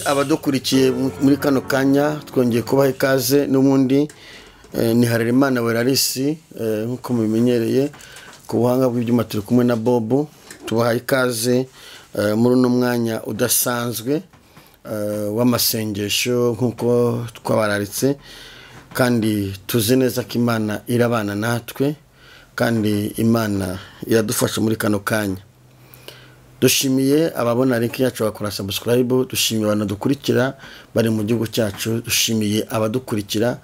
abadukurikiye muri kano kanya twongeye kubaha ikaze n'ubundi ni Harerimana Werarisi nkuko mubimenyereye ku buhanga bw'ibyuma turi kumwe na Bob tubaha ikaze muri uno mwanya udasanzwe w'amasengesho nkuko twabararitse kandi tuzi neza ko Imana irabana natwe kandi Imana iradufasha muri kano kanya. Dushimiye ababona link yacu bakora subscribe, dushimiye abantu dukurikira bari mu gihugu cyacu, dushimiye abadukurikira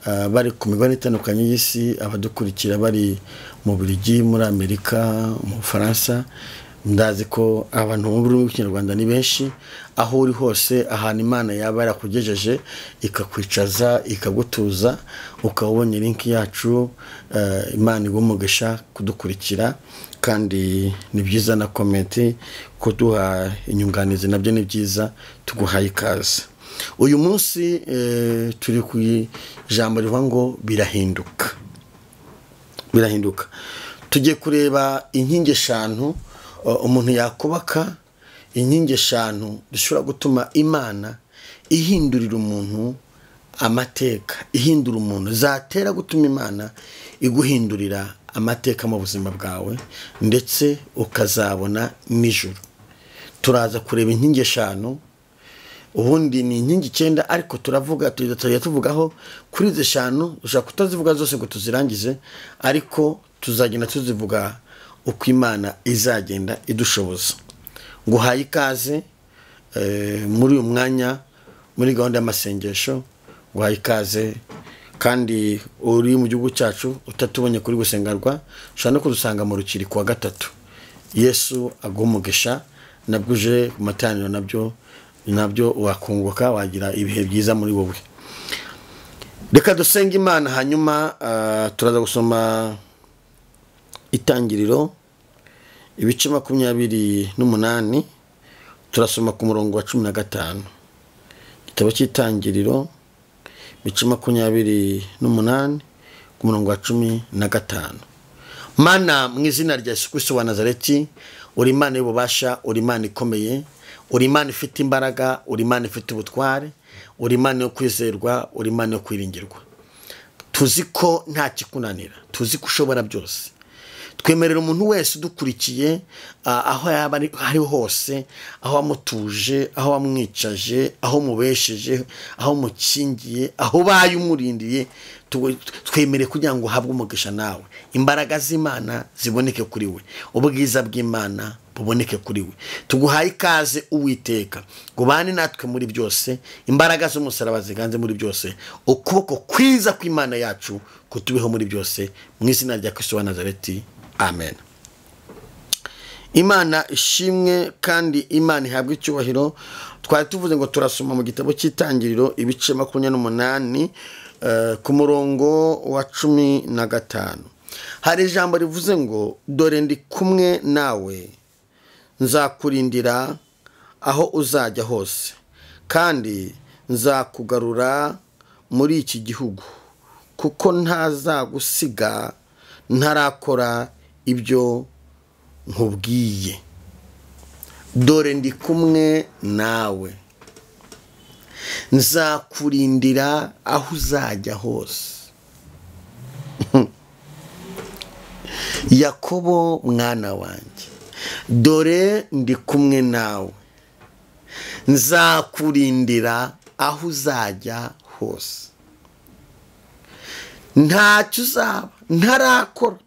bari ku migabane itandukanye y'isi, abadukurikira bari mu Bubiligi, muri Amerika, mu Faransa. Ndazi ko abantu mu rurimi rw'Ikinyarwanda ni benshi, aho uri hose ahantu Imana yaba yarakugejeje ikakwicaza ikagutuza ukabonye link yacu. Imana igumugesha kudukurikira kandi ni byiza na comment kuduha inyunganizi nabyo ni byiza, tuguhaye ikaze. Uyu munsi turi ku ijambo rivuga ngo birahinduka. Tugiye kureba inkingi eshanu umuntu yakubaka, inkingi eshanu zishobora gutuma Imana ihindurira umuntu amateka, ihindura umuntu, zatera gutuma Imana iguhindurira amateka mu buzima bwawe ndetse ukazabona nijoro. Turaza kureba inkingi eshanu, ubundi ni inkingi 9 ariko tuvugaho kuri izi eshanu. Ushaka kutazivuga zose ngo tuzirangize, ariko tuzagenda tuzivuga uko Imana izagenda idushoboza. Nguhaye ikaze muri uyu mwanya muri gahunda y'amasengesho. Nguhaye ikaze kandi uri mu gihugu cyacu utatubonye kuri gusengerwa, ushaka no kudusanga mu rukiriko wa gatatu. Yesu agumugesha, nabwuje ku materaniro nabyo wakunguka, wagira ibihe byiza muri wowe. Reka dusenga Imana, hanyuma turaza gusoma Itangiriro ibice 28, turasoma ku murongo wa 15. Igitabo cy'Itangiriro ibice 28 ku murongo wa 15. Mana, mu izina rya Yesu Kristo wa Nazareti, uri Imana y'ububasha, uri Imana ikomeye, uri Imana ifite imbaraga, uri Imana ifite ubutware, uri Imana yo kwizerwa, uri Imana yo kwiringirwa. Tuzi ko nta kikunanira, tuzi ko ushobora byose. Twemerera umuntu wese udukurikiye aho yaba ari hose, aho amutuje, aho amwicaje, aho mubesheje, aho mukingiye, aho bayumurindiye, twemere kugira ngo habwe umugisha nawe. Imbaraga z'Imana ziboneke kuri we, ubwiza bw'Imana buboneke kuri we. Tuguhaye ikaze Uwiteka, gubane natwe muri byose, imbaraga z'umusaraba ziganze muri byose, ukuboko kwiza kw'Imana yacu kutubeho muri byose, mu izina rya Kristo wa Nazareti. Amen. Imana ishimwe kandi Imana ihabwe icyubahiro. Twari tuvuze ngo turasoma mu gitabo cy'Itangiriro ibice 28 ku murongo wa 15. Hari ijambo rivuze ngo dore ndi kumwe nawe, nzakurindira aho uzajya hose, kandi nzakugarura muri iki gihugu, kuko ntazagusiga ntarakora ibyo nkubwiye. Dore ndi kumwe nawe, nzakurindira aho uzajya hose. Yakobo mwana wanjye, dore ndi kumwe nawe, nzakurindira aho uzajya hose. Ntacyo uzaba ntarakora.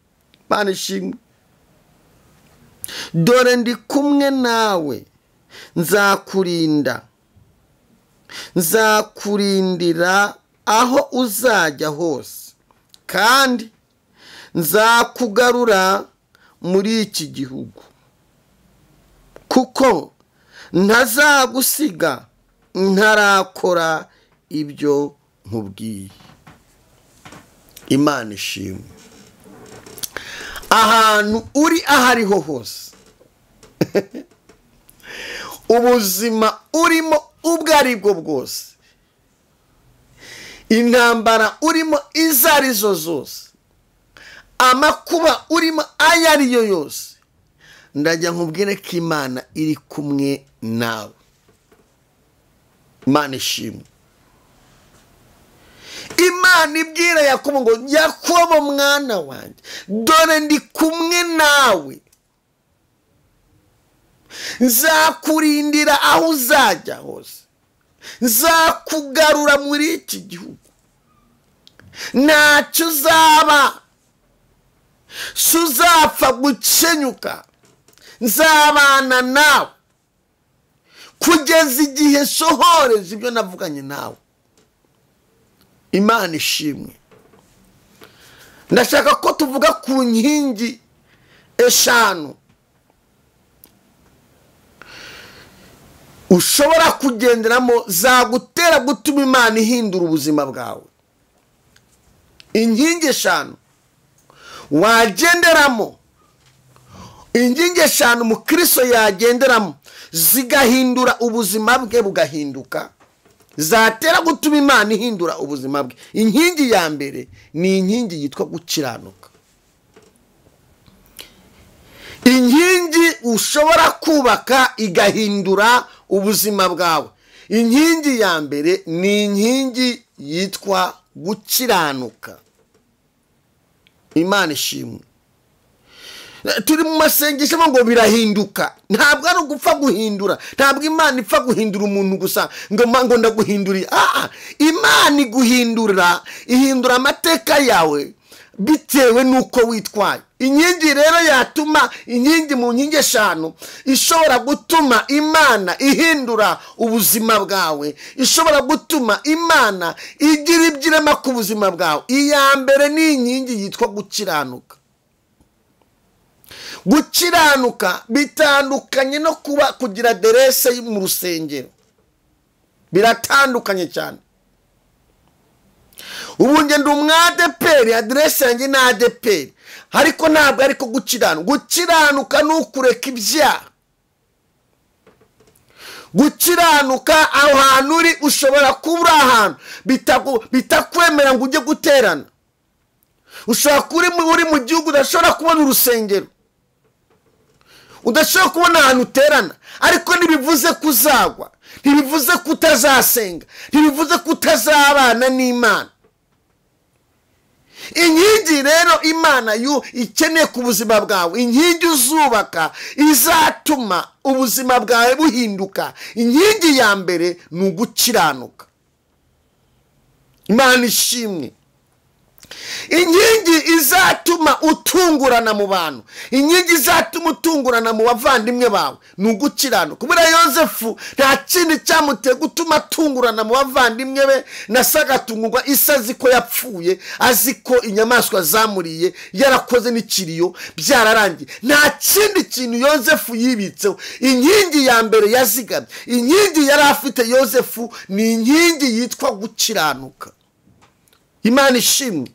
Mana ishimwe. Dore ndi kumwe nawe, nzakurindira aho uzajya hose, kandi nzakugarura muri iki gihugu, kuko ntazagusiga ntarakora ibyo nkubwiye. Imana ishimwe. Ahantu uri ahariho hose, ubuzima urimo ubwo aribwo bwose, intambara urimo izarizo zose, amakuba urimo ayariyo yose, ndajya nkubwire ko Imana iri kumwe nawe. Imana ishimwe. Imana ibwira Yakobo ngo Yakobo mwana wanjye, dore ndi kumwe nawe, nzakurindira aho uzajya hose, nzakugarura muri iki gihugu, ntacyo uzaba, suzapfa gukenyuka, nzabana nawe kugeza igihe sohoreza ibyo navuganye nawe. Imana ishimwe. Ndashaka ko tuvuga ku nkingi eshanu ushobora kugenderamo zagutera gutuma Imana ihindura ubuzima bwawe. Inkingi eshanu wagenderamo, inkingi eshanu Mukristo yagenderamo zigahindura ubuzima bwe bugahinduka, zatera gutuma Imana ihindura ubuzima bwe. Inkingi ya mbere ni inkingi yitwa gukiranuka. Inkingi ushobora kubaka igahindura ubuzima bwawe. Inkingi ya mbere ni inkingi yitwa gukiranuka. Imana ishimwe. Turi mu masengesho ngo birahinduka. Ntabwo ari ugupfa guhindura. Ntabwo Imana ipfa guhindura umuntu gusa ngo ndaguhinduriye. Imana iguhindura, ihindura amateka yawe bitewe nuko witwaye. Inkingi rero yatuma, inkingi mu nkingi eshanu ishobora gutuma Imana ihindura ubuzima bwawe, ishobora gutuma Imana igira ibyirema ku buzima bwawe. Iya mbere ni inkingi yitwa gukiranuka. Gukiranuka bitandukanye no kuba kugira aderese mu rusengero. Biratandukanye cyane. Ubu nge ndi umwadeperi, aderese yanjye ni adeperi, ariko ntabwo ariko gukiranuka. Gukiranuka ni ukureka ibyaha. Gukiranuka aho hantu uri ushobora kuba ahantu bitakwemera ngo ujye guterana. Ushobora kuba uri mu gihugu udashobora kubona urusengero, udashobora kubona ahantu uterana, ariko ntibivuze kuzagwa, ntibivuze kutazasenga, ntibivuze kutazabana n'Imana. Inkingi rero Imana ikeneye ku buzima bwawe, inkingi uzubaka izatuma ubuzima bwawe buhinduka. Inkingi ya mbere ni ugukiranuka. Imana ishimwe. Inkingi izatuma utungurana mu bantu, inkingi izatuma utungurana mu bavandimwe bawe ni ugukiranuka. Kubera Yosefu nta kindi cyamuteye gutuma atungurana mu bavandimwe be, nasagatungurwa isazi ko yapfuye, azi ko inyamaswa zamuriye, yarakoze n'ikiriyo, byararangiye. Nta kindi kintu Yosefu yibitseho. Inkingi ya mbere yazigamye, inkingi yari afite Yosefu ni inkingi yitwa gukiranuka. Imana ishimwe.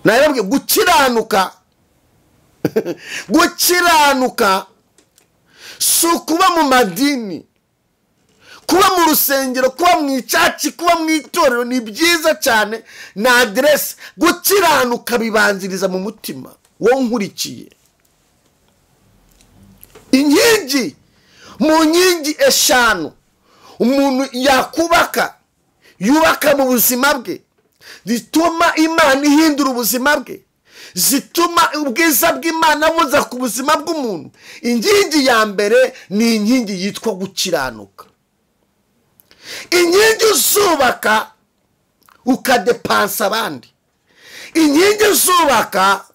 Nayabwiye gukiranuka. Gukiranuka si ukuba mu madini, kuba mu rusengero, kuba mu icaci, kuba mu itorero ni byiza cyane, na aderese. Gukiranuka bibanziriza mu mutima wo nkurikiye. Inkingi mu nkingi eshanu umuntu yakubaka, yubaka mu buzima bwe, zituma Imana ihindura ubuzima bwe, zituma ubwiza bw'Imana buza ku buzima bw'umuntu. Inkingi ya mbere ni inkingi yitwa gukiranuka. Inkingi uzubaka ukadepansa abandi, inkingi uzubaka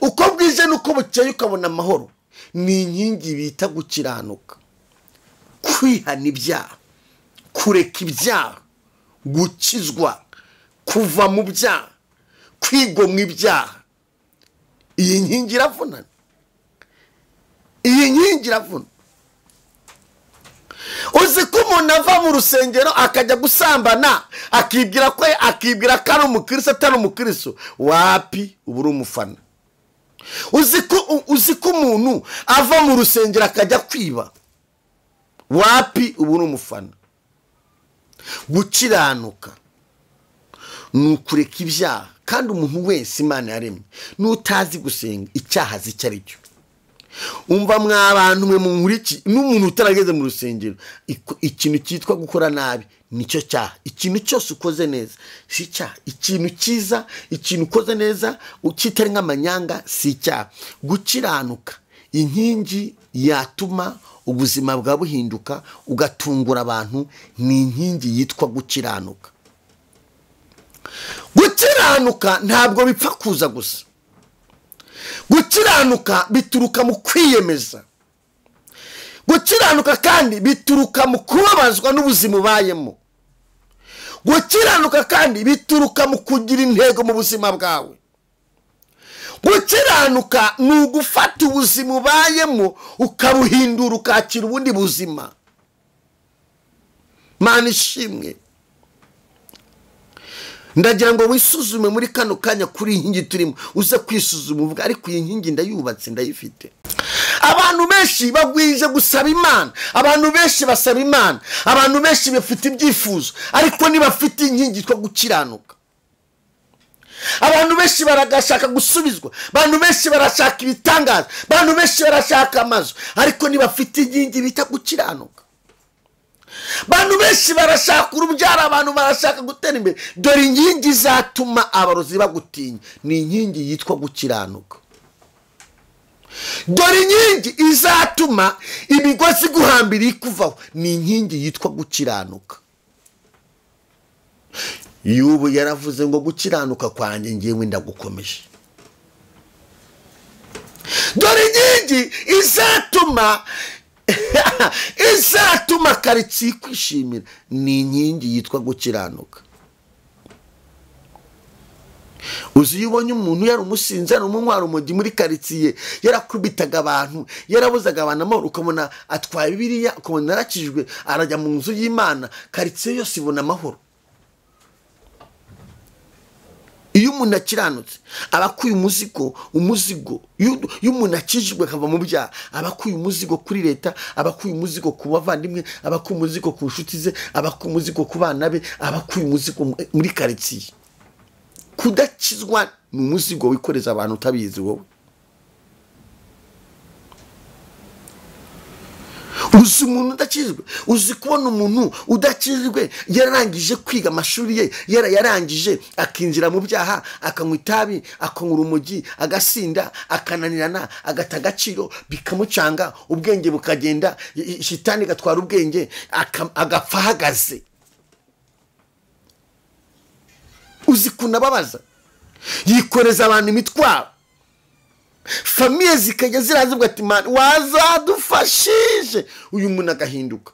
uko bwije nuko bukeye ukabona amahoro, ni inkingi bita gukiranuka. Kwihana ibyaha, kureka ibyaha, gukizwa, kuva mu byaha, kwigomwa ibyaha. Iyi nkingi iravuna. Iyi nkingi iravuna. Uzi ko umuntu ava mu rusengero akajya gusambana, akibwira ko ari umukristo atari umukristo. Wapi, ubu uri umufana. Uzi ko umuntu ava mu rusengero akajya kwiba. Wapi, ubu uri umufana. Gukiranuka ni ukureka ibyaha. Kandi umuntu wese Imana yaremye n'utazi gusenga icyaha azi icyo ari cyo. umva mwabantu mwe munkuriki n'umuntu utarageze mu rusengero ikintu cyitwa gukora nabi nicyo cyaha. Ikintu cyose ukoze neza si cyaha. Ikintu cyiza, ikintu ukoze neza ukitari nk'amanyanga si cyaha. Gukiranuka inkingi yatuma ubuzima bwa buhinduka ugatungura abantu ni inkingi yitwa gukiranuka. Gukiranuka ntabwo bipfa kuza gusa. Gukiranuka bituruka mu kwiyemeza. Gukiranuka kandi bituruka mu kubabazwa n'ubuzima ubayemo. Gukiranuka kandi bituruka mu kugira intego mu buzima bwawe. Gukiranuka ni ugufata ubuzima ubayemo ukabuhindura ukakira ubundi buzima. Mana ishimwe. Ndagira ngo wisuzume muri kano kanya kuri inkingi turimo, uze kwisuzuma uvuga ariko iyi nkingi ndayubatse ndayifite. Abantu benshi bagwije gusaba Imana, abantu benshi basaba Imana, abantu benshi bafite ibyifuzo ariko ntibafite inkingi yitwa gukiranuka. Abantu benshi baragashaka gusubizwa, abantu benshi barashaka ibitangaza, abantu benshi barashaka amazu ariko ntibafite inkingi bita gukiranuka. Abantu benshi barashaka urubyaro, abantu barashaka gutera imbere. Dore inkingi izatuma abarozi bagutinya ni inkingi yitwa gukiranuka. Dore inkingi izatuma imigozi guhambira kuvaho ni inkingi yitwa gukiranuka. Yubu yaravuze ngo gukiranuka kwanjye ngewe ndagukomeje. Dore inkingi izatuma karitsiye kwishimira ni inkingi yitwa gukiranuka. Uzi iyo ubonye umuntu yari umusinzi, yari umunywa urumogi muri karitsiye, yarakubitaga abantu, yarabuzaga abantu amahoro, ukabona atwaye Bibiliya, ukabona arakijwe arajya mu nzu y'Imana, karitsiye yose ibona amahoro. Iyo umuntu akiranutse abakuye umuzigo iyo umuntu akijwe akava mu byaha abakuye umuzigo kuri leta, abakuye umuzigo ku bavandimwe, abakuye umuzigo ku nshuti ze, abakuye umuzigo ku bana be, abakuye umuzigo muri karitsiye. Kudakizwa ni umuzigo wikoreza abantu utabizi wowe. Uzi umuntu udakijwe, uzi kubona umuntu udakijwe yararangije kwiga amashuri ye, yararangije akinjira mu byaha, akanywa itabi, akanywa urumogi, agasinda, akananirana, agata agaciro, bikamucanga, ubwenge bukagenda, shitani gatwara ubwenge, agapfa ahagaze. Uzi kunababaza yikoreza abantu imitwaro, famiye zikajya zirazibwa ati Mana wazadufashije, uyu muntu agahinduka.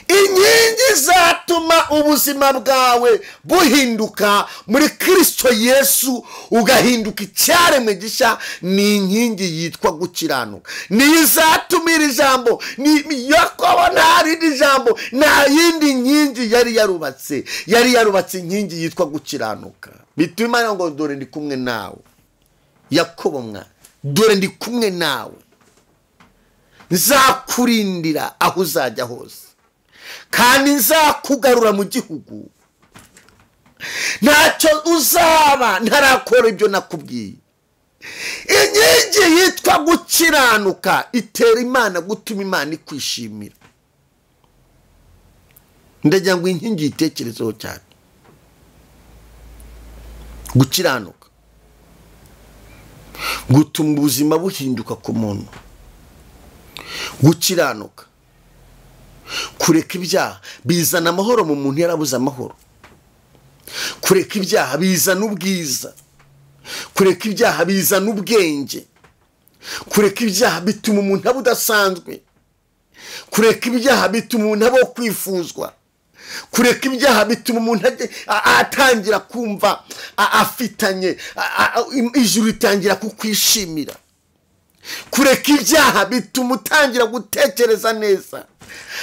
Inkingi zatuma ubuzima bwawe buhinduka muri Kristo Yesu ugahinduka icyaremwe gishya ni inkingi yitwa gukiranuka. Ni izatuma iri jambo ni Yakobo nta rindi jambo nta yindi nkingi yari yarubatse inkingi yitwa gukiranuka. Bituma ngo dore ndi kumwe nawe Yakobo mwa, dore ndi kumwe nawe, nzakurindira aho uzajya hose kandi nzakugarura mu gihugu, ntacyo uzaba ntarakora ibyo nakubwiye. Inkingi yitwa gukiranuka itera Imana gutuma Imana ikwishimira. Ndagira ngo inkingi itekerezeho cyane. Gukiranuka gutuma ubuzima buhinduka ku muntu. Gukiranuka kureka ibyaha bizana amahoro mu muntu yarabuze amahoro. Kureka ibyaha bizana ubwiza. Kureka ibyaha bizana ubwenge. Kureka ibyaha bituma umuntu aba udasanzwe. Kureka ibyaha bituma umuntu aba kwifuzwa. Kureka ibyaha bituma umuntu atangira kumva afitanye, ijuru ritangira kukwishimira. Kureka ibyaha bituma utangira gutekereza neza.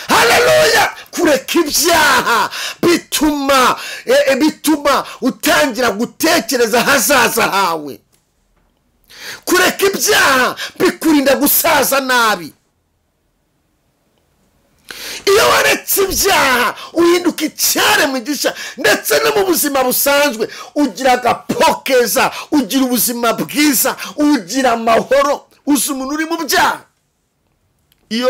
Haleluya! Kureka ibyaha bituma utangira gutekereza hazaza hawe. Kureka ibyaha bikurinda gusaza nabi. iyo waretse ibyaha uhinduka icyaremwe gishya, ndetse no mu buzima busanzwe ugira agapokeza, ugira ubuzima bwiza, ugira amahoro. uzi umuntu uri mu byaha iyo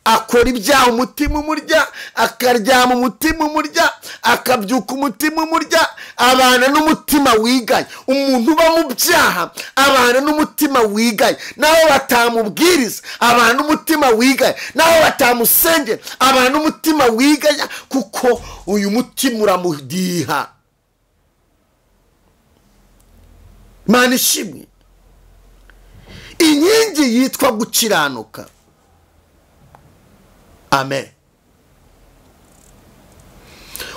akora ibyaha umutima umurya, akaryama umutima umurya, akabyuka umutima umurya, abana n'umutima wigaye. umuntu uba mu byaha abana n'umutima wigaye, naho batamubwiriza abana n'umutima wigaye, naho batamusengera abana n'umutima wigaye, kuko uyu mutima uramudiha. Imana ishimwe. inkingi yitwa gukiranuka. Amen.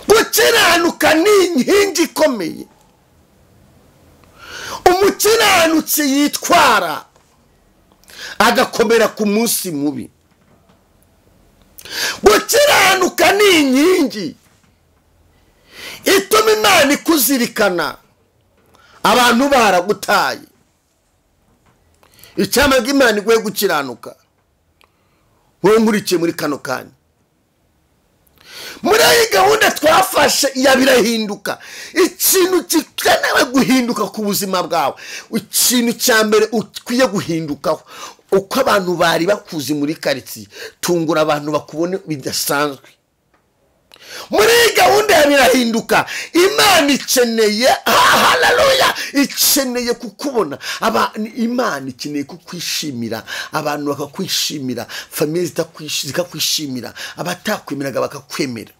Gukiranuka ni inkingi ikomeye. umukiranutsi yitwara agakomera ku munsi mubi. Gukiranuka ni inkingi ituma Imana ikuzirikana abantu baragutaye. icyamaga Imana iguhe gukiranuka, wowe nkurikiye muri kano kanya. muri iyi gahunda twafashe ya birahinduka, ikintu kikenewe guhinduka ku buzima bwawe, ikintu cya mbere ukwiye guhindukaho, uko abantu bari bakuzi muri karitsiye, tungura abantu bakubone bidasanzwe. muri iyi gahunda ya birahinduka, Imana ikeneye, haleluya, ikeneye kukubona. Imana ikeneye kukwishimira, abantu bakakwishimira, famiye zikakwishimira, abatakwemeraga bakakwemera.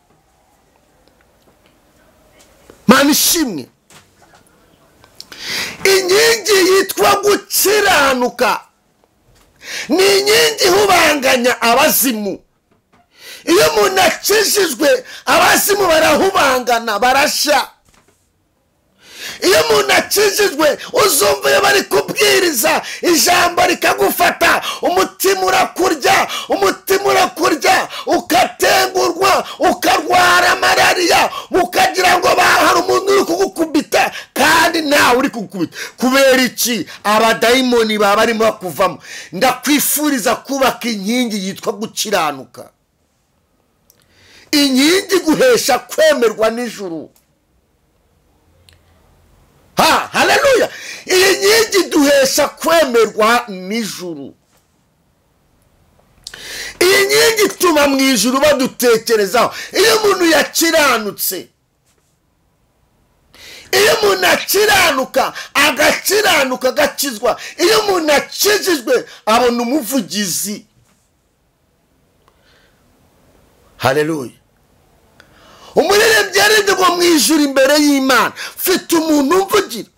Mana ishimwe. inkingi yitwa gukiranuka ni inkingi ihubanganya abazimu. iyo umuntu akijijwe abazimu barahubangana, barashya. iyo umuntu akijijwe uzumva iyo bari kubwiriza ijambo rikagufata, umutima urakurya, ukatengurwa, ukarwara malariya, ukagira ngo hari umuntu uri kugukubita kandi nawe uri kugukubita. kubera iki? abadayimoni baba barimo bakuvamo. ndakwifuriza kubaka inkingi yitwa gukiranuka. inkingi guhesha kwemerwa n'ijuru. haleluya. iyi nkingi duhesha kwemerwa n'ijuru. iyi nkingi ituma mu ijuru badutekerezaho. iyo umuntu yakiranutse, iyo umuntu akiranuka, agakiranuka, agakizwa, iyo umuntu akijijwe abona umuvugizi. haleluya. umuririmbyi yarinde ngo mu ijuru imbere y'Imana mfite umuntu umvugira,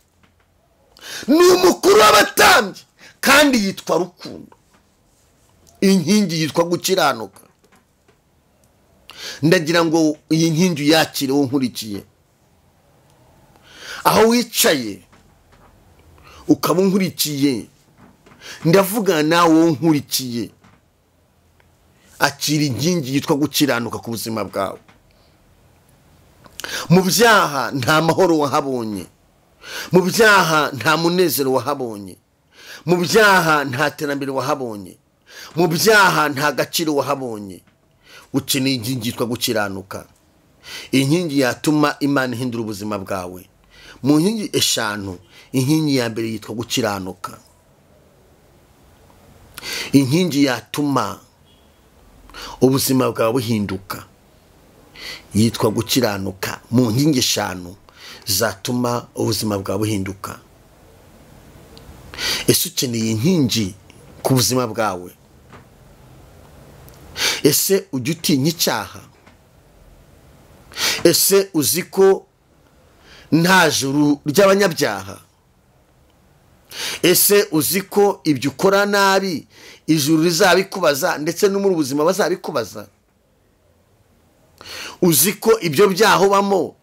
ni umukuru w'abatambyi kandi yitwa Rukundo. inkingi yitwa gukiranuka. ndagira ngo iyi nkingi yakire wowe nkurikiye, aho wicaye ukaba unkurikiye, ndavuga nawe wowe nkurikiye, akira inkingi yitwa gukiranuka ku buzima bwawe. mu byaha nta mahoro wahabonye, mu byaha nta munezero wahabonye, mu byaha nta terambere wahabonye, mu byaha nta gaciro wahabonye. ukeneye inkingi yitwa gukiranuka. inkingi yatuma Imana ihindura ubuzima bwawe. mu nkingi eshanu, inkingi ya mbere yitwa gukiranuka. inkingi yatuma ubuzima bwawe buhinduka yitwa gukiranuka. mu nkingi eshanu zatuma ubuzima bwawe buhinduka. ese ukeneye inkingi ku buzima bwawe? ese ujya utinya icyaha? ese uzi ko nta juru ry'abanyabyaha? ese uzi ko ibyo ukora nabi ijuru rizabikubaza, ndetse no muri ubuzima bazabikubaza? uzi ko ibyo byaha ubamo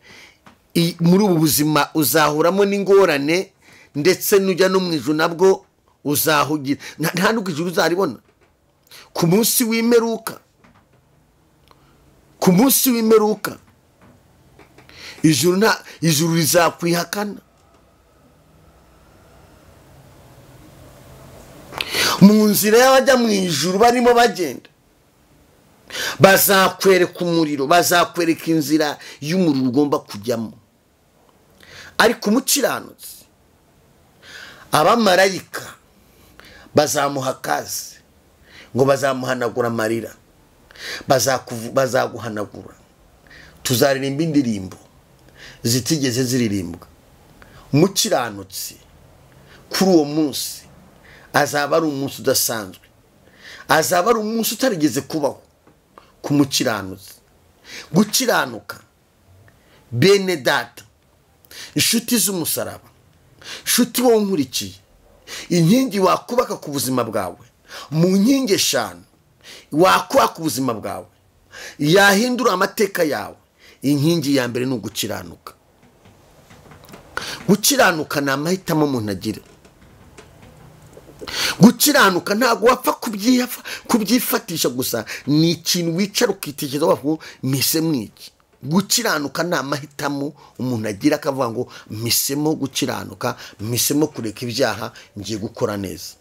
muri ubu buzima uzahuramo n'ingorane, ndetse nujya no mu ijuru nabwo uzahugira, nta n'ubwo ijuru uzaribona. ku munsi w'imperuka, ku munsi w'imperuka ijuru rizakwihakana. mu nzira y'abajya mu ijuru barimo bagenda, bazakwereka umuriro, bazakwereka inzira y'umuriro ugomba kujyamo. Ariko umukiranutsi, abamarayika bazamuha akazi ngo bazamuhanagura amarira, bazaguhanagura. Tuzaririmba indirimbo zitigeze ziririmbwa. Umukiranutsi kuri uwo munsi azaba ari umunsi udasanzwe, azaba ari umunsi utarigeze kubaho ku mukiranutsi. Gukiranuka bene data, inshuti z'umusaraba, inshuti wowe nkurikiye, inkingi wakubaka ku buzima bwawe, mu nkingi 5 wakubaka ku buzima bwawe yahindura amateka yawe, inkingi ya mbere ni ugukiranuka. Gukiranuka ni amahitamo umuntu agira. Gukiranuka ntabwo wapfa kubyifatisha gusa, ni ikintu wicara ukitekereza wavuga mise mwiki. Gukiranuka ni amahitamo umuntu agira akavuga ngo misemo gukiranuka, misemo kureka ibyaha, ngiye gukora neza.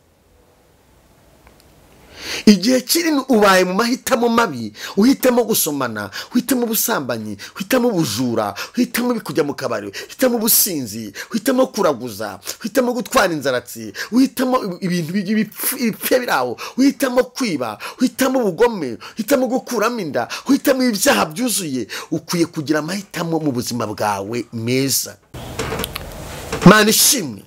Igihe kiri ubaye mu mahitamo mabi, uhitamo gusomana, uhitamo ubusambanyi, uhitamo ubujura, uhitamo bikujya mu kabari, uhitamo ubusinzi, uhitamo kuraguza, uhitamo gutwara inzaratsi, uhitamo ibintu bipfe biraho, uhitamo kwiba, uhitamo ubugome, uhitamo gukuramo inda, uhitamo ibyaha byuzuye. Ukwiye kugira amahitamo mu buzima bwawe meza. Mana ishimwe,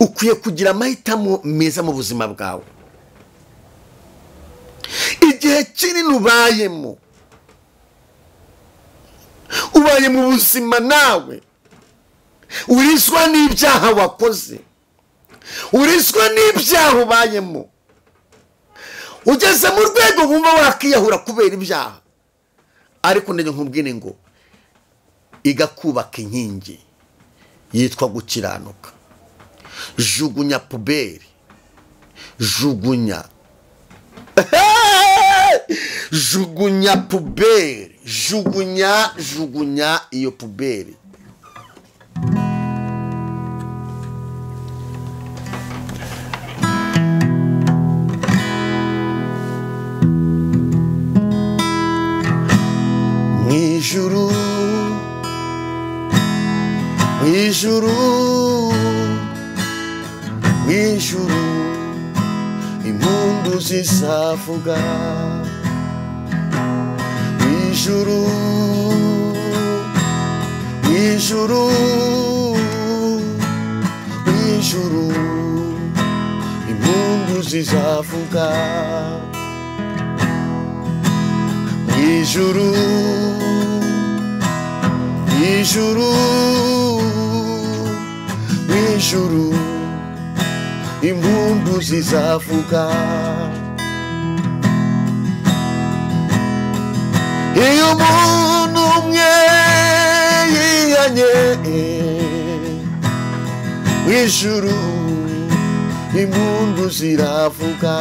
ukwiye kugira amahitamo meza mu buzima bwawe. Igihe kinini ubaye mu buzima nawe urizwa n'ibyaha wakoze, urizwa n'ibyaha ubayemo, ugeze mu rwego wumva wakiyahura kubera ibyaha. Ariko ndenge nkubwire ngo igakubaka inkingi yitwa gukiranuka. Jugunya puberi, jugunya jugunya puberi, jugunya iyo puberi. Mwijuru impundu zizavuga. Mwijuru impundu zizavuga. Mwijuru impundu zizavuga. Iyo umuntu umwe yihanye, mwijuru impundu ziravuga.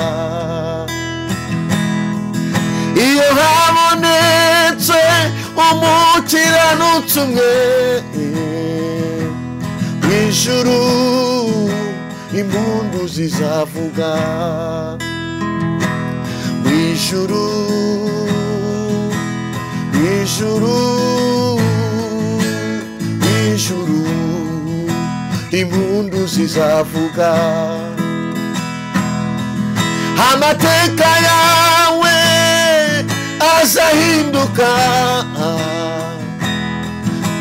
Iyo habonetse umukiranutsi umwe, mwijuru impundu zizavuga. Mwijuru impundu zizavuga. Amateka yawe azahinduka.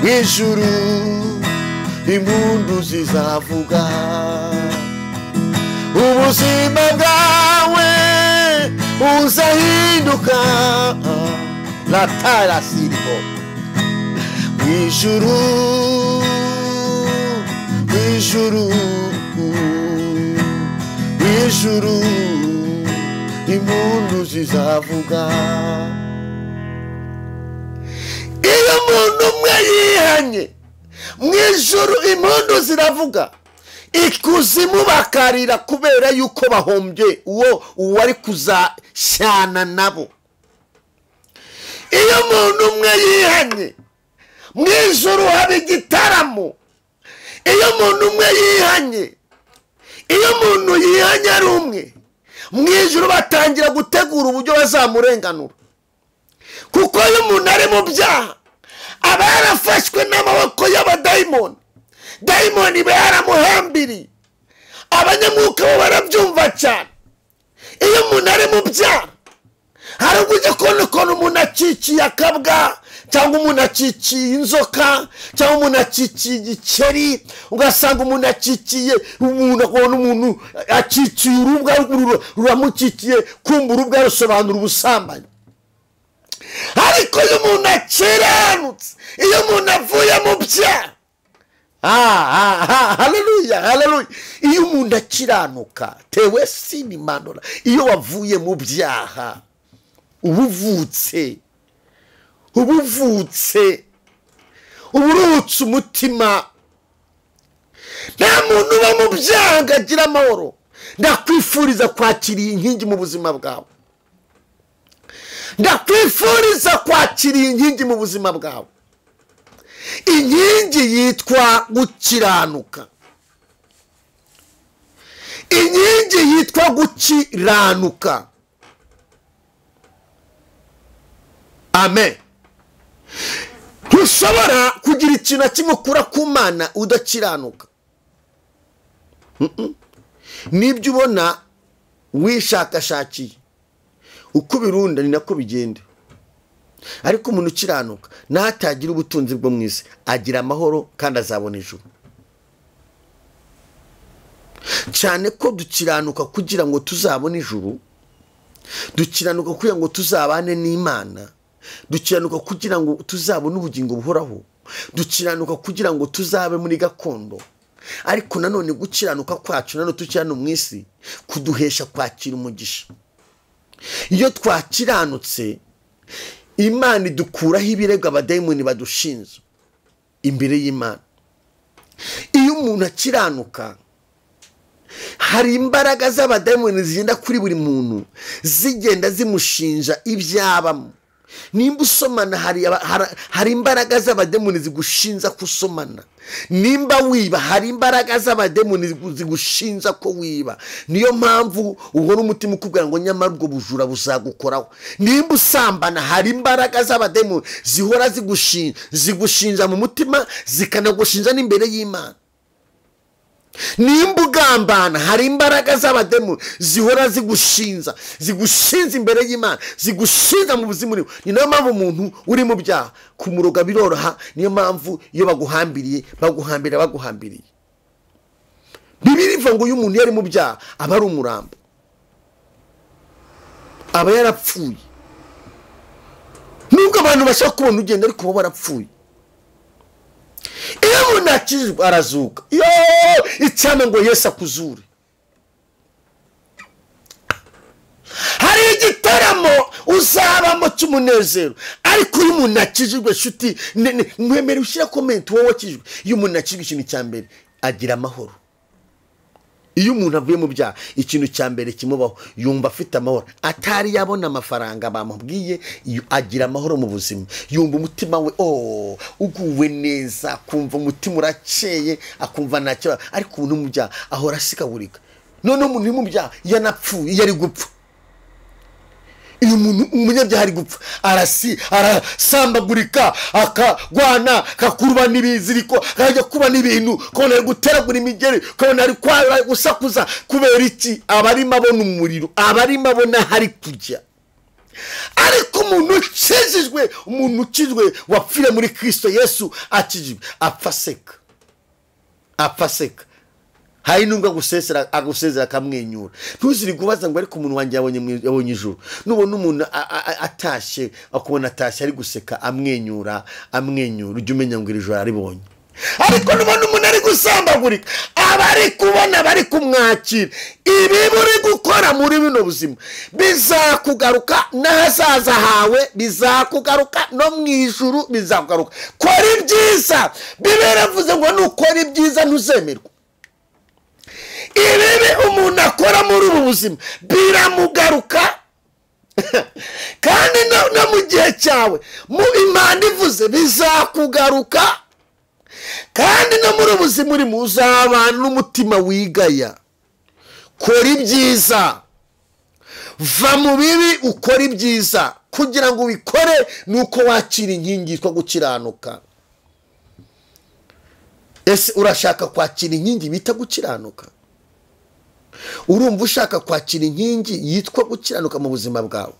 Mwijuru impundu zizavuga. Ubuzima bwawe uzahinduka. La tara sirvo. Mwijuru impundu zizavuga. Iyo umuntu umwe yihanye, mwijuru impundu ziravuga. Ikuzimu bakarira kubera yuko bahombye uwo wari kuzashyana nabo. Iyo umuntu umwe yihanye, mwijuru haba igitaramo. Iyo umuntu umwe yihanye, iyo umuntu yihanye ari umwe, mu ijuru batangira gutegura uburyo bazamurenganura, kuko iyo umuntu ari mu byaha aba yarafashwe n'amaboko y'abadayimoni. Dayimoni iba yaramuhambiriye. Abanyamwuka bo barabyumva cyane. Iyo umuntu ari mu byaha hari uburyo ukuntu umuntu acikiye akabwa, cyangwa umuntu acikiye inzoka, cyangwa umuntu acikiye igikeri, ugasanga umuntu acikiye, umuntu akubona umuntu acikiye urubwa ruramucikiye, kumva urubwa rusobanura ubusambanyi. Ariko iyo umuntu akiranutse, iyo umuntu avuye mu byaha, haleluya, haleluya, iyo umuntu akiranuka, tewe sini manora, iyo wavuye mu byaha ubuvutse, uburutse umutima. Nta muntu uba mu byaha ngo agire amahoro. Ndakwifuriza kwakira iyi nkingi mu buzima bwawe. Ndakwifuriza kwakira iyi nkingi mu buzima bwawe. Inkingi yitwa gukiranuka. Inkingi yitwa gukiranuka. Amen. Ntushobora kugira ikintu kimwe ukura ku Mana udakiranuka. Nibyo ubona wishakashakiye, uko birunda ni nako bigenda. Ariko umuntu ukiranuka natagira ubutunzi bwo mu isi agira amahoro kandi azabona ijuru. Cyane ko dukiranuka kugira ngo tuzabone ijuru, dukiranuka kugira ngo tuzabane n'Imana, dukiranuka kugira ngo tuzabone ubugingo buhoraho, dukiranuka kugira ngo tuzabe muri gakondo. Ariko nanone gukiranuka kwacu nanone tukirano mu isi kuduhesha kwakira umugisha. Iyo twakiranutse Imana idukuraho ibirego abadayimoni badushinze imbere y'Imana. Iyo umuntu akiranuka hari imbaraga z'abadayimoni zigenda kuri buri muntu zigenda zimushinja ibyabamo. Nimba usomana hari imbaraga z'abademoni zigushinza kusomana. Nimba wiba hari imbaraga z'abademoni zigushinza ko wiba. Niyo mpamvu uhora umutima ukubwira ngo nyamara ubwo bujura buzagukoraho. Nimba usambana hari imbaraga z'abademoni zihora zigushinja mu mutima, zikanagushinja n'imbere y'Imana. Nimba ugambana hari imbaraga z'abademoni zihora zigushinza imbere y'Imana, zigushinza mu buzima urimo. Ni nayo mpamvu umuntu uri mu byaha kumuroga biroroha. Niyo mpamvu iyo baguhambiriye Bibiliya ivuga ngo iyo umuntu yari mu byaha aba ari umurambo, aba yarapfuye. Nubwo abantu bashaka kubona ugenda ariko bo barapfuye. Iyo umuntu akijijwe arazuka, icyane ngo Yesu akuzure. Hari igitaramo uzabamo cy'umunezero. Ariko iyo umuntu akijijwe shuti, mwemere ushyira comment wowe wakijijwe. Iyo umuntu akijijwe ikintu cya mbere agira amahoro. Iyo umuntu avuye mu byaha ikintu cya mbere kimubaho yumva afite amahoro. Atari yabona amafaranga bamubwiye, agira amahoro mu buzima. Yumva umutima we uguwe neza, kumva umutima urakeye, akumva ntacyo. Ariko umuntu mu byaha ahora asikagurika. None umuntu uri mu byaha yanapfuye, yari gupfa. Iyo umuntu umunyabyaha ari gupfa arasambagurika, akagwana, akakurwa n'ibiziriko, akajya kuba n'ibintu, kubona ari guteragura imigeri, kubona ari gusakuza. Kubera iki? abarimo abona umuriro, abarimo abona hari kujya. Ariko umuntu ukijijwe, umuntu ukijijwe wapfire muri Kristo Yesu akijijwe, apfa seka. Hari nubwo agusezera akamwenyura. Ntuziri kubaza ngo ariko umuntu wanjye yabonye ijuru. Nubona umuntu atashye, akubona atashye ari guseka amwenyura, ujye umenya ngo iri joro aribonye. Ariko nubona umuntu ari gusambagurika, abari kubona bari kumwakira. Ibi buri gukora muri bino buzima bizakugaruka, n'ahazaza hawe bizakugaruka, no mu ijuru bizakugaruka. Kora ibyiza. Bibiliya iravuze ngo nukora ibyiza ntuzemerwa. Ibibi umuntu akora muri ubu buzima biramugaruka. Kandi no mu gihe cyawe mu Imana ivuze bizakugaruka. Kandi no muri ubuzima urimo uzabana n'umutima wigaya. Kora ibyiza. va mu bibi ukora ibyiza kugira ngo ubikore nuko wakira inkingi yitwa gukiranuka. Ese urashaka kwakira inkingi bita gukiranuka? Urumva ushaka kwakira inkingi yitwa gukiranuka mu buzima bwawe?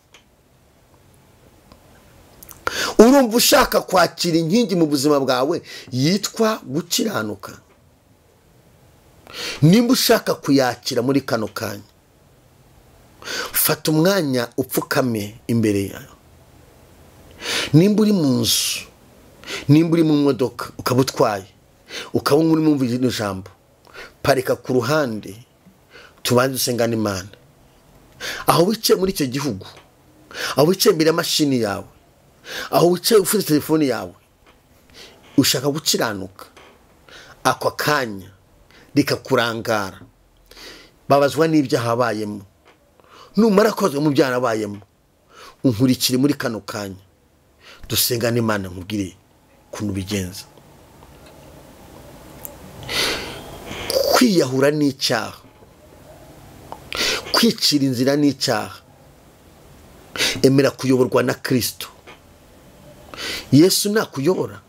Urumva ushaka kwakira inkingi mu buzima bwawe yitwa gukiranuka? Nimba ushaka kuyakira muri kano kanya, fata umwanya upfukame imbere yawe. Nimba uri mu nzu, nimba uri mu modoka ukaba utwaye, ukaba uri mu mvira ijambo, parika ku ruhande tubanze usengane Imana. Aho wicaye muri icyo gihugu, aho wicaye imbere y'amashini yawe, aho wicaye ufite telefone yawe, ushaka gukiranuka, ako kanya rikakurangara, babazwa n'ibyaha wabayemo. Numara kozwe mu byaha wabayemo, unkurikire muri kano kanya dusengane Imana, nkubwire kuntu bigenza. Kwiyahura n'icyaha, kwicira inzira n'icyaha. Emera kuyoborwa na Kristo. Yesu nakuyobora,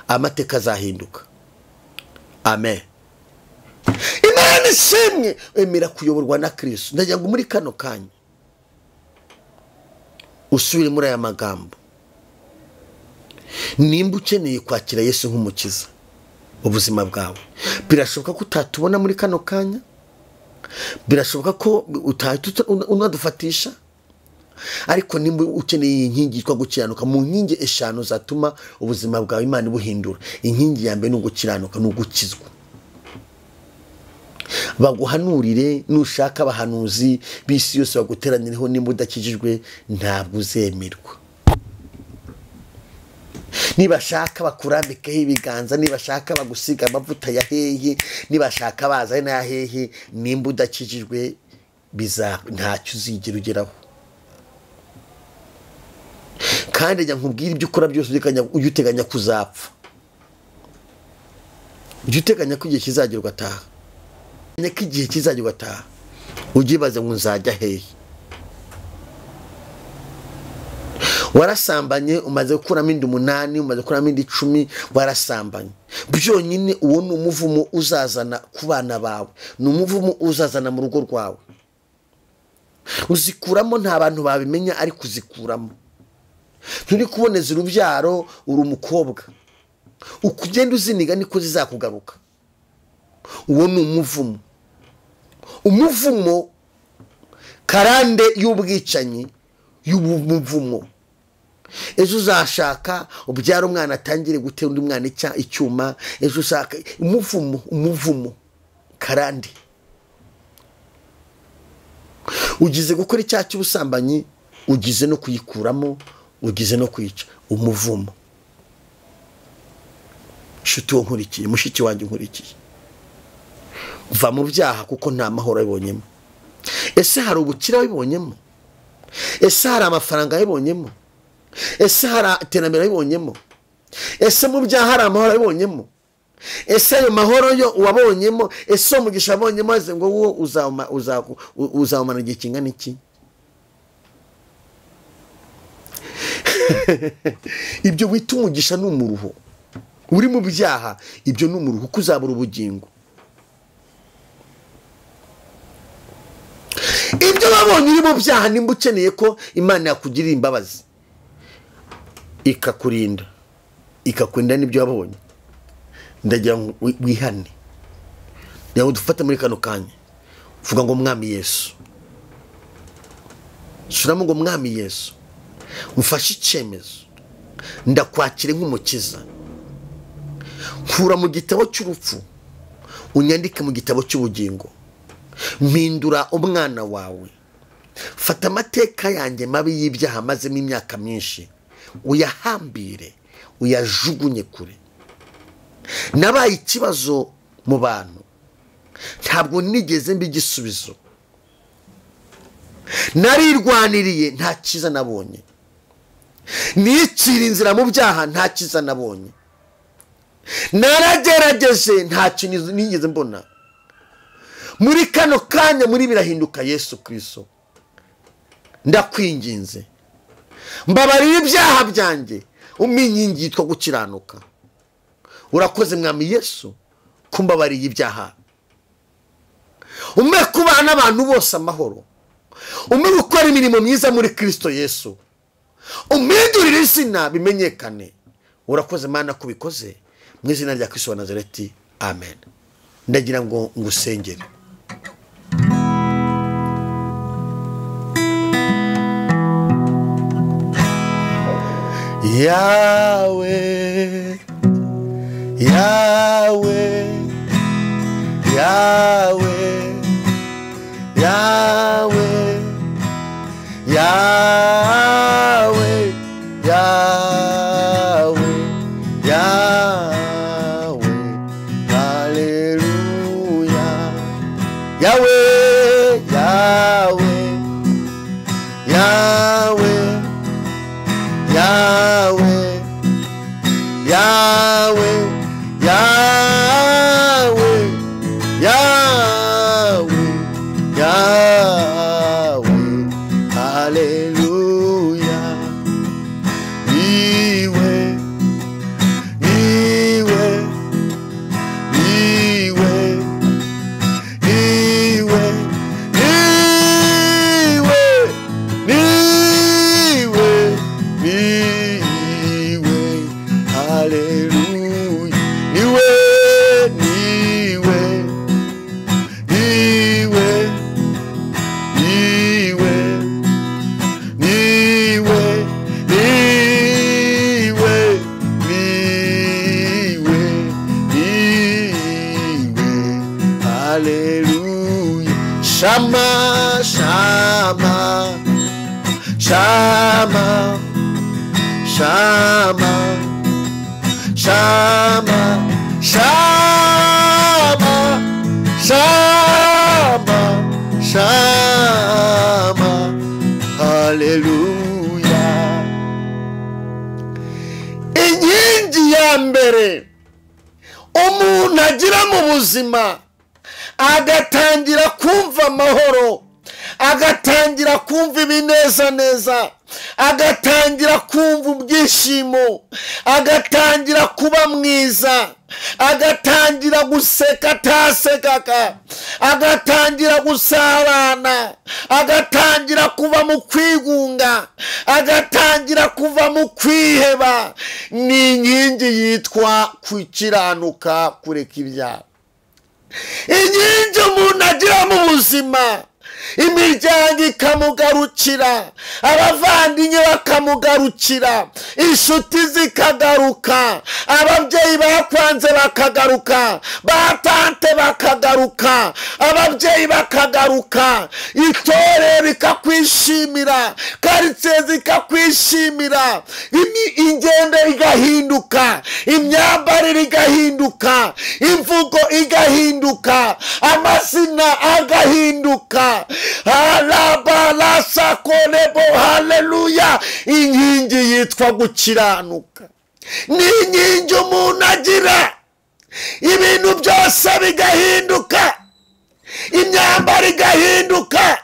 amateka azahinduka. Amen. Imana ishimwe. Emera kuyoborwa na Kristo. Ndagira ngo muri kano kanya usubire muri aya magambo. Nimba ukeneye kwakira Yesu nk'umukiza ubuzima bwawe, birashoboka ko utatubona muri kano kanya, birashoboka ko utahita unadufatisha, ariko nimba ukeneye inkingi yitwa gukiranuka, mu nkingi eshanu zatuma ubuzima bwawe Imana ibuhindura, inkingi ya mbere ni ugukiranuka, ni ugukizwa. Baguhanurire, nushaka abahanuzi b'isi yose baguteranireho, nimba udakijijwe ntabwo uzemerwa. Nibashaka bakurambikeho ibiganza, nibashaka bagusiga amavuta ya hehe, nibashaka bazane na hehe, nimba udakijijwe ntacyo uzigera ugeraho. Kandi njya nkubwira ibyo ukora byose ujye uteganya kuzapfa, ujye uteganya ko igihe kizagera ugataha. Ko igihe kizajya ugataha, ugibaze ngo nzajya hehe. Warasambanye, umaze gukuramo inda 8, umaze gukuramo inda 10, warasambanye. Byonyine uwo ni umuvumo uzazana ku bana bawe, ni umuvumo uzazana mu rugo rwawe. Uzikuramo, nta bantu babimenya, ariko uzikuramo. Turi kuboneza urubyaro, uri umukobwa, ukugenda uziniga niko zizakugaruka. Uwo ni umuvumo. Umuvumo karande y'ubwicanyi, y'umuvumo. Ejo uzashaka ubyara umwana atangire gutera undi mwana icyuma. Ejo ushaka umuvumo karande. Ugize gukora icyaha cy'ubusambanyi, ugize no kuyikuramo, ugize no kwica. Umuvumo. Nshuti wo nkurikiye, mushiki wanjye nkurikiye, va mu byaha kuko nta mahoro abibonyemo. Ese hari ubukira abibonyemo? Ese hari amafaranga abibonyemo? Ese hari iterambere abibonyemo? Ese mu byaha hari amahoro abibonyemo? Ese ayo mahoro yo wabonyemo, ese umugisha abonyemo aze ngo wo uzamana igihe kingana iki? Ibyo wita umugisha ni umuruho. Uri mu byaha, ibyo ni umuruho, kuzabura ubugingo. Ibyo babonye uri mu byaha, nimba ukeneye ko Imana yakugirira imbabazi ikakurinda, ikakurinda n'ibyo wabonye, ndagira ngo wihane. Ndagira dufate muri kano kanya, vuga ngo Mwami Yesu, suramo ngo Mwami Yesu, mfashe icyemezo, ndakwakire nk'umukiza. Nkura mu gitabo cy'urupfu, unyandike mu gitabo cy'ubugingo. Mpindura umwana wawe. Fata amateka yanjye mabi y'ibyaha mazemo imyaka myinshi, uyahambire, uyajugunye kure. Nabaye ikibazo mu bantu, ntabwo nigeze mba igisubizo. Narirwaniriye, nta cyiza nabonye. Nicira inzira mu byaha, nta cyiza nabonye. Naragerageje, nta kintu nigeze mbona. Muri kano kanya muri birahinduka Yesu Kristo. ndakwinginze mbabarira ibyaha byanjye umpe inkingi yitwa gukiranuka. Urakoze mwami Yesu kumbabariye ibyaha, umpe kubana n'abantu bose amahoro, umpe gukora imirimo myiza muri Kristo Yesu, umpindurire izina bimenyekane. Urakoze Mana kubikoze mu izina rya Kristo wa Nazareti, amen. Ndagira ngo ngusengere. Yahweh, Yahweh, Yahweh, Yahweh, Yahweh, Yahweh, Yahweh, hallelujah. Yahweh, Yahweh, Yahweh, Yahweh, Yahweh, Yahweh, Yahweh, Yahweh, hallelujah. Niwe, niwe, niwe, niwe, niwe, niwe, niwe, hallelujah. Niwe, niwe, niwe, niwe, niwe, niwe, niwe, niwe, hallelujah. Shama, Shama, Shama, Shama, Shama, Shama, Shama, Shama, hallelujah. Inkingi ya mbere umuntu agira mu buzima agatangira kumva amahoro, agatangira kumva ibinezaneza, agatangira kumva ubwishimo, agatangira kuba mwiza, agatangira guseka atasekaga, agatangira gusarana, agatangira kuva mu kwigunga, agatangira kuva mu kwiheba, ni inkingi yitwa gukiranuka, kureka ibyaha. Inkingi umuntu agira mu buzima, imiryango ikamugarukira, abavandimwe bakamugarukira, inshuti zikagaruka, ababyeyi bakwanze bakagaruka, batante bakagaruka, ababyeyi bakagaruka, itorero rikakwishimira, karitsiye zikakwishimira, ingendo igahinduka, imyambarire igahinduka, imvugo igahinduka, amazina agahinduka. Alabalasako-lebo, haleluya. Inkingi yitwa gukiranuka, ni inkingi umuntu agira, ibintu byose bigahinduka, imyambaro igahinduka,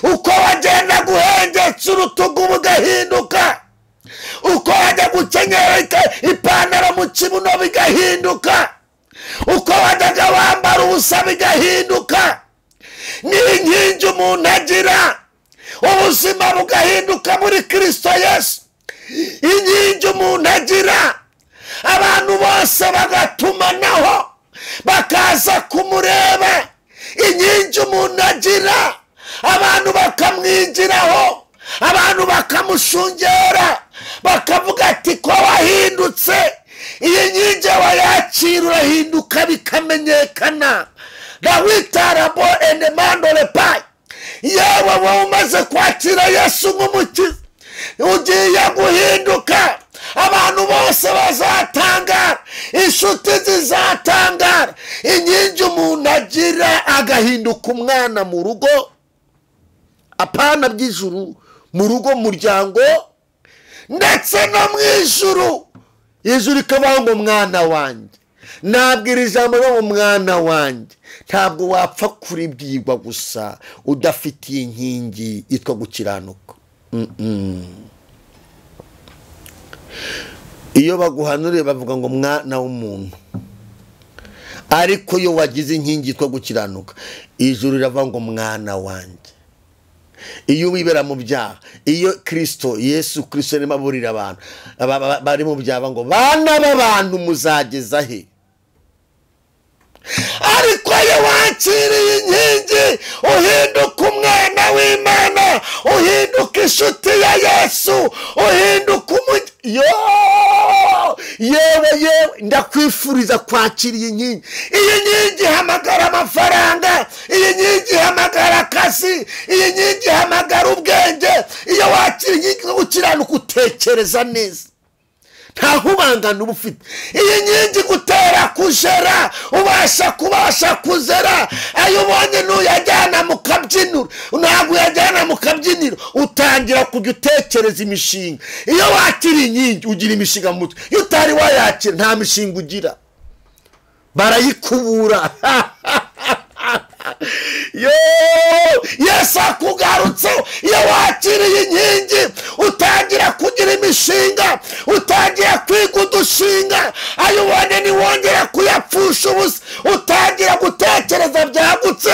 uko wagenda guhengetse urutugu bugahinduka, uko wajya gukenyera ipantaro mu kibuno bigahinduka, uko wajyaga wambara ubusa bigahinduka. Ni inkingi umuntu agira, ubuzima bugahinduka muri Kristo Yesu. Inkingi umuntu agira, abantu bose bagatumanaho bakaza kumureba. Inkingi umuntu agira, abantu bakamwigiraho, abantu bakamushungera, bakavuga ati ko wahindutse. Iyi nkingi wayakira urahinduka bikamenyekana. Dawitarabo enemandole pai. Yewe umaze kwakira Yesu nk'umukiza, ugiye guhinduka. Abantu bose bazatangara, inshuti zizatangara. Inkingi umuntu agira agahinduka umwana mu rugo, apana by'ijuru, mu rugo muryango, ndetse no mu ijuru. Ijuru ikavuga ngo mwana wanjye, nabwira ijambo mu mwana wanjye ntabwo wapfa kuribwirwa gusa udafitiye inkingi yitwa gukiranuka. iyo baguhanuriye bavuga ngo mwana w'umuntu, ariko iyo wagize inkingi yitwa gukiranuka ijuru riravuga ngo mwana wanjye. iyo wibera mu byaha, iyo Yesu Kristo arimo aburira abantu bari mu byaha ngo bana b'abantu muzageza he? ariko iyo wakiriye inkingi uhinduka umwana w'Imana, uhinduka inshuti ya Yesu, uhinduka yewe ndakwifuriza kwakira iyi nkingi. iyi nkingi ihamagara amafaranga, iyi nkingi ihamagara akazi, iyi nkingi ihamagara ubwenge. iyo wakira inkingi yo gukiranuka utekereza neza, nta nkubangano uba ufite. iyi nkingi gutera kujera, ubasha kuzera. ayo ubonye n'uyajyana mu kabyiniro, ntabwo uyajyana mu kabyiniro, utangira kujya utekereza imishinga. iyo wakira inkingi ugira imishinga mu mutwe, iyo utari wayakira nta mishinga ugira, barayikubura. Yesu akugarutse. iyo wakiriye inkingi utangira kugira imishinga, utangira kwiga udushinga. ayo ubonye ntiwongera kuyapfusha ubusa, utangira gutekereza byagutse.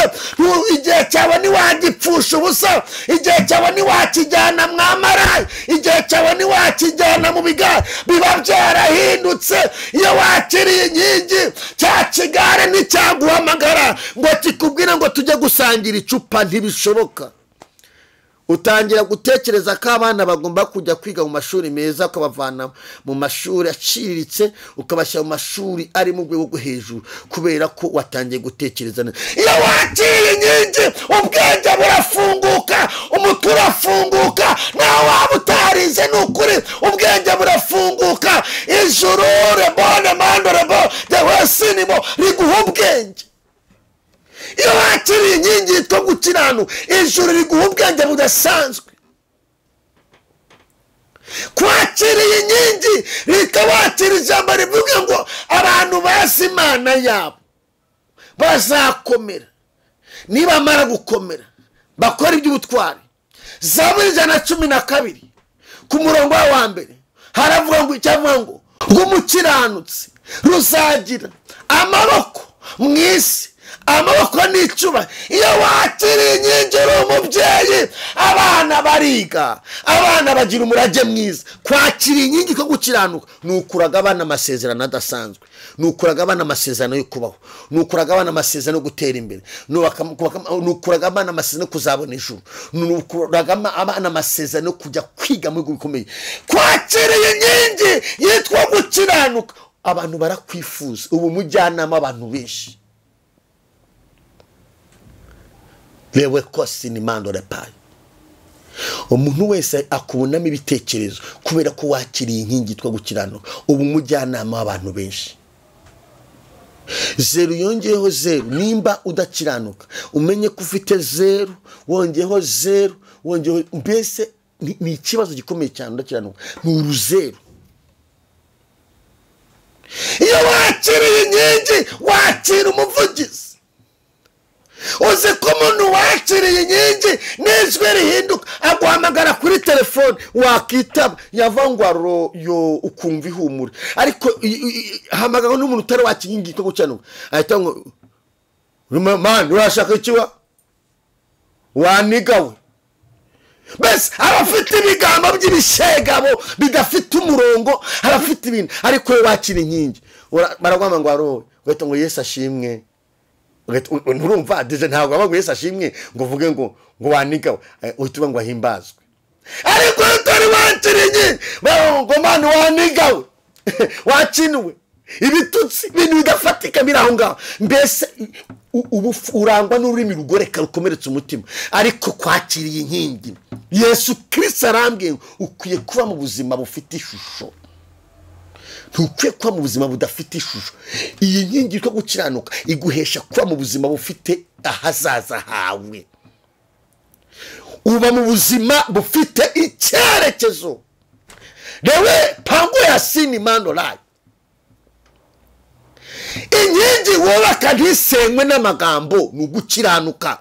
igihe cyawe ntiwagipfusha ubusa, igihe cyawe ntiwakijyana mwamarayi, igihe cyawe ntiwakijyana mu bigare, biba byarahindutse. iyo wakiriye inkingi cya kigare nticyaguhamagara ngo kikubwire ngo tujye gusangira icupa, ntibishoboka. utangira gutekereza ko abana bagomba kujya kwiga mu mashuri meza, ukabavana mu mashuri aciriritse ukabashyira mu mashuri ari mu rwego rwo hejuru, kubera ko watangiye gutekereza neza. iyo wakiriye inkingi ubwenge burafunguka, umutwe urafunguka. nawe waba utarize ni ukuri, ubwenge burafunguka. ijuru rebone mandorebo dewesinimo riguha ubwenge. iyo wakiriye inkingi yitwa gukiranuka ijuru riguha ubwenge budasanzwe. kwakiriye inkingi rikawakira ijambo rivuga ngo abantu bazi Imana yabo bazakomera, nibamara gukomera bakora iby'ubutwari. Zaburi 112 ku murongo wa mbere haravuga ngo icyavuga ngo umukiranutsi ruzagira amaboko mu isi, amaboko n'icuba. iyo wakiriye inkingi uri umubyeyi, abana bariga, abana bagira umurage mwiza. kwakiriye inkingi ko gukiranuka nukuraga abana amasezerano adasanzwe, nukuraga abana amasezerano yo kubaho, nukuraga abana amasezerano yo gutera imbere, nukuraga abana amasezerano yo kuzabona ijuru, nukuraga abana amasezerano yo kujya kwiga mu bigo bikomeye. kwakiriye inkingi yitwa gukiranuka abantu barakwifuza, ubu mujyanama abantu benshi. lewe kosi ni mando repayi. umuntu wese akubonamo ibitekerezo kubera ko wakiriye inkingi yitwa gukiranuka, ubu mujyanama w'abantu benshi. zeru yongeyeho zeru, nimba udakiranuka umenye ko ufite zeru, wongeyeho zeru, wongeyeho, mbese ni ikibazo gikomeye cyane. udakiranuka ni uruzeru. iyo wakiriye inkingi wakira umuvugizi. uzi ko umuntu wakiriye inkingi n'ijwi rihinduka, aguhamagara kuri telefone, wakitaba yavangwa yo ukumva ihumure. ariko hamagara n'umuntu utari wakiriye inkingi yitwa gukiranuka, ahita ngo mani urashaka ikiwa wanigawe. bese abafite ibigambo by'ibishegabo bidafite umurongo, abafite ibintu. ariko iyo wakiriye inkingi baragwama ngo arowe, ugahita ngo Yesu ashimwe. nturumva deje ntabwo aba ngo Yesu ashimwe ngo uvuge ngo wanigawe, uhita ngo ahimbazwe. ariko utari wakiriye inkingi ngo mani wanigawe, wakinuwe, ibitutsi, ibintu bidafatika biri aho ngaho. mbese ubu urangwa n'ururimi rugoreka rukomeretsa umutima. ariko kwakiriye inkingi, Yesu Kristo arambwiye ukwiye kuba mu buzima bufite ishusho, ntukwiye kuba mu buzima budafite ishusho. iyi nkingi yitwa gukiranuka iguhesha kuba mu buzima bufite ahazaza hawe, uba mu buzima bufite icyerekezo. rewe pango ya sini mando rayi. inkingi wubaka ntisenywe n'amagambo ni ugukiranuka.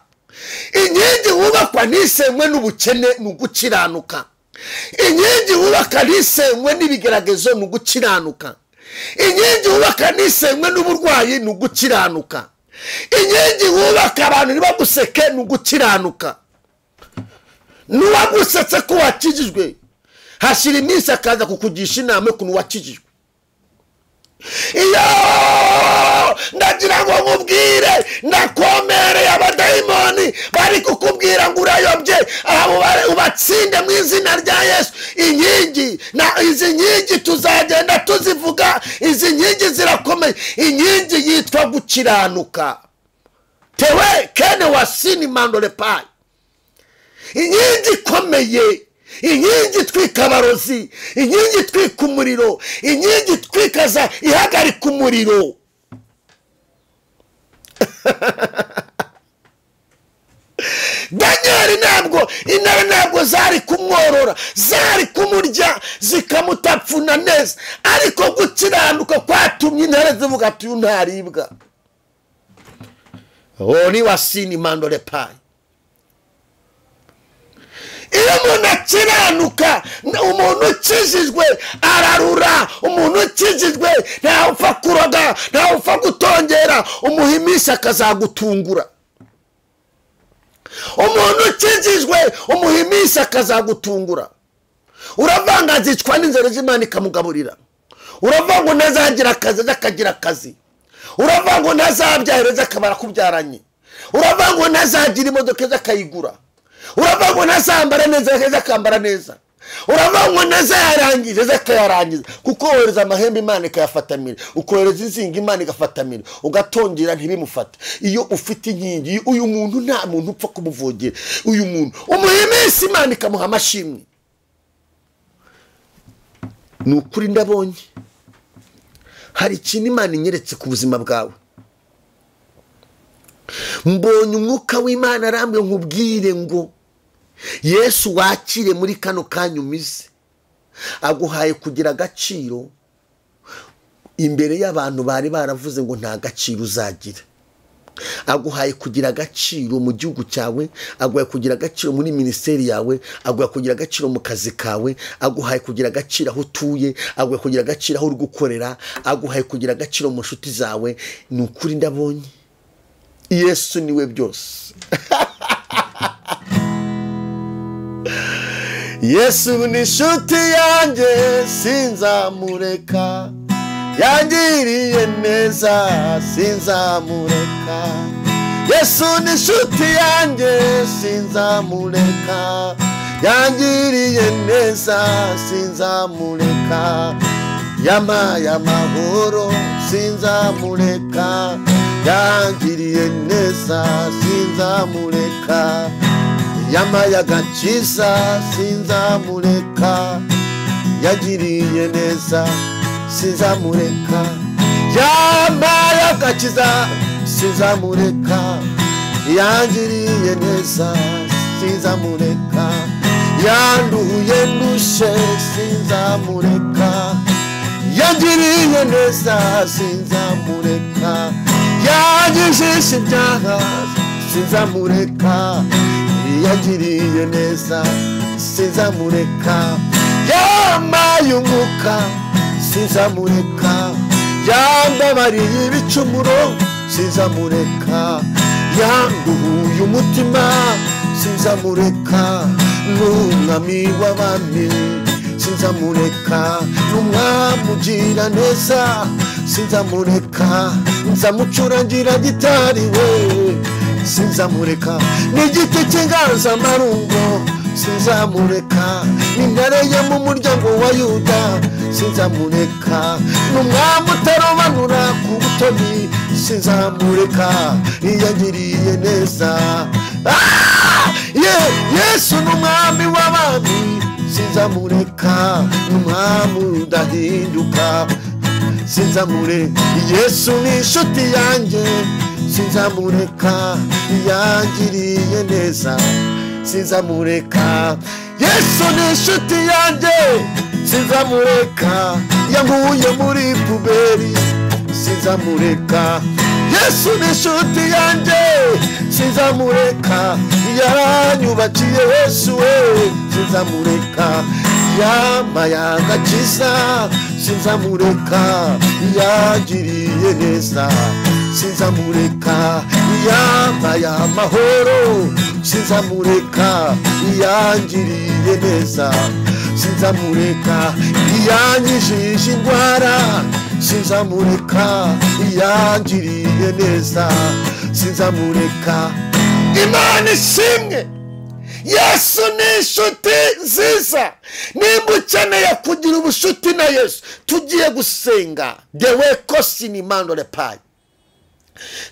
Inkingi wubakwa ntisenywe n'ubukene ni ugukiranuka. Inkingi wubaka ntisenywe n'ibigeragezo ni ugukiranuka. Inkingi wubaka ntisenywe n'uburwayi ni ugukiranuka. Inkingi wubaka abantu ntibaguseke ni ugukiranuka. N'uwagusetse ko wakijijwe hashira iminsi akaza kukugisha inama y'ukuntu wakijijwe. Iyo ndagira ngo nkubwire ndakomereye abadayimoni bari kukubwira ngo urayobye abo ubatsinde mu izina rya Yesu. Inkingi na izi nkingi tuzagenda tuzivuga. Izi nkingi zirakomeye. Inkingi yitwa gukiranuka. Tewe kene wasini mandole pai. Inkingi ikomeye. Inkingi twika abarozi. Inkingi twika umuriro. Inkingi twikaza ihagarika umuriro. Daniel ntabwo zari kumworora, zari kumurya zikamutapfuna neza, ariko gukiranuka kwatumye intare zivuga ati uyu ntaribwa. Oni wasini mandole pai. Iyo umuntu akiranuka, umuntu ukijijwe ararura. Umuntu ukijijwe ntawupfa kuroga, ntawupfa gutongera, umuhimisha akazagutungura. Umuntu ukijijwe umuhimisha akazagutungura. Uravanga zicwa n'inzara z'Imana ikamugaburira. Uravanga ntazagira akazi akagira akazi. Uravanga ntazabyara akabara kubyaranye. Uravanga ntazagira imodoka akayigura. Uravanga ntazambara neza akambara neza. Uravanga ntazayarangiza akayarangiza. Kuko wohereza amahembe Imana ikayafatamira, ukohereza inzinga Imana igafatamira, ugatongera ntibimufata. Iyo ufite inkingi, uyu muntu nta muntu upfa kumuvogera. Uyu muntu umuhimisha Imana ikamuha amashimwe. Ni ukuri ndabonye hari ikintu Imana inyeretse ku buzima bwawe. Mbonye umwuka w'Imana arambe nkubwire ngo Yesu wakire muri kano kanyumize. Aguhaye kugira agaciro imbere y'abantu bari baravuze ngo nta gaciro uzagira. Aguhaye kugira agaciro mu gihugu cyawe, aguhaye kugira agaciro muri ministeri yawe, aguhaye kugira agaciro mu kazi kawe, aguhaye kugira agaciro aho utuye, aguhaye kugira agaciro aho uri gukorera, aguhaye kugira agaciro mu nshuti zawe. Ni ukuri ndabonye Yesu niwe byose. Yesu ni inshuti yanjye sinzamureka, yangiriye neza sinzamureka. Yesu ni inshuti yanjye sinzamureka, yangiriye neza sinzamureka. Yampaye amahoro sinzamureka, yangiriye neza sinzamureka. Yampaye agakiza sinzamureka, yagiriye neza sinzamureka. Yampaye agakiza sinzamureka, yangiriye neza sinzamureka. Yanduye ndushe sinzamureka, yagiriye neza sinzamureka. Yanyijishe ibyaha sinzamureka, yagiriye neza sinzamureka. Yampaye umwuka sinzamureka, yambabariye ibicumuro sinzamureka. Yanduhuye umutima sinzamureka, n'umwami w'abami sinzamureka, n'umwami ugira neza sinzamureka. Nzamucurangira gitari we sinzamureka, n'igiti cy'inganzamarumbo sinzamureka, n'intare yo mu muryango wa Yuda sinzamureka, n'umwami utarobanura ku butoni sinzamureka. Yagiriye neza. Yesu n'umwami w'abami sinzamureka, n'umwami udahinduka sinzamureka. Yesu ni inshuti yanjye sinzamureka, yangiriye neza sinzamureka. Yesu ni inshuti yanjye sinzamureka, yankuye muri puberi sinzamureka. Yesu ni inshuti yanjye sinzamureka, yaranyubakiye Yesu we sinzamureka, yampaye agakiza sinzamureka, yagiriye neza sinzamureka, yampaye amahoro sinzamureka, yangiriye neza sinzamureka, yanyijije indwara sinzamureka, yangiriye neza sinzamureka. Imana ishimwe. Yesu ni inshuti nziza. Nimba ukeneye kugira ubushuti na Yesu, tugiye gusenga dewe kosi ni mandole pai,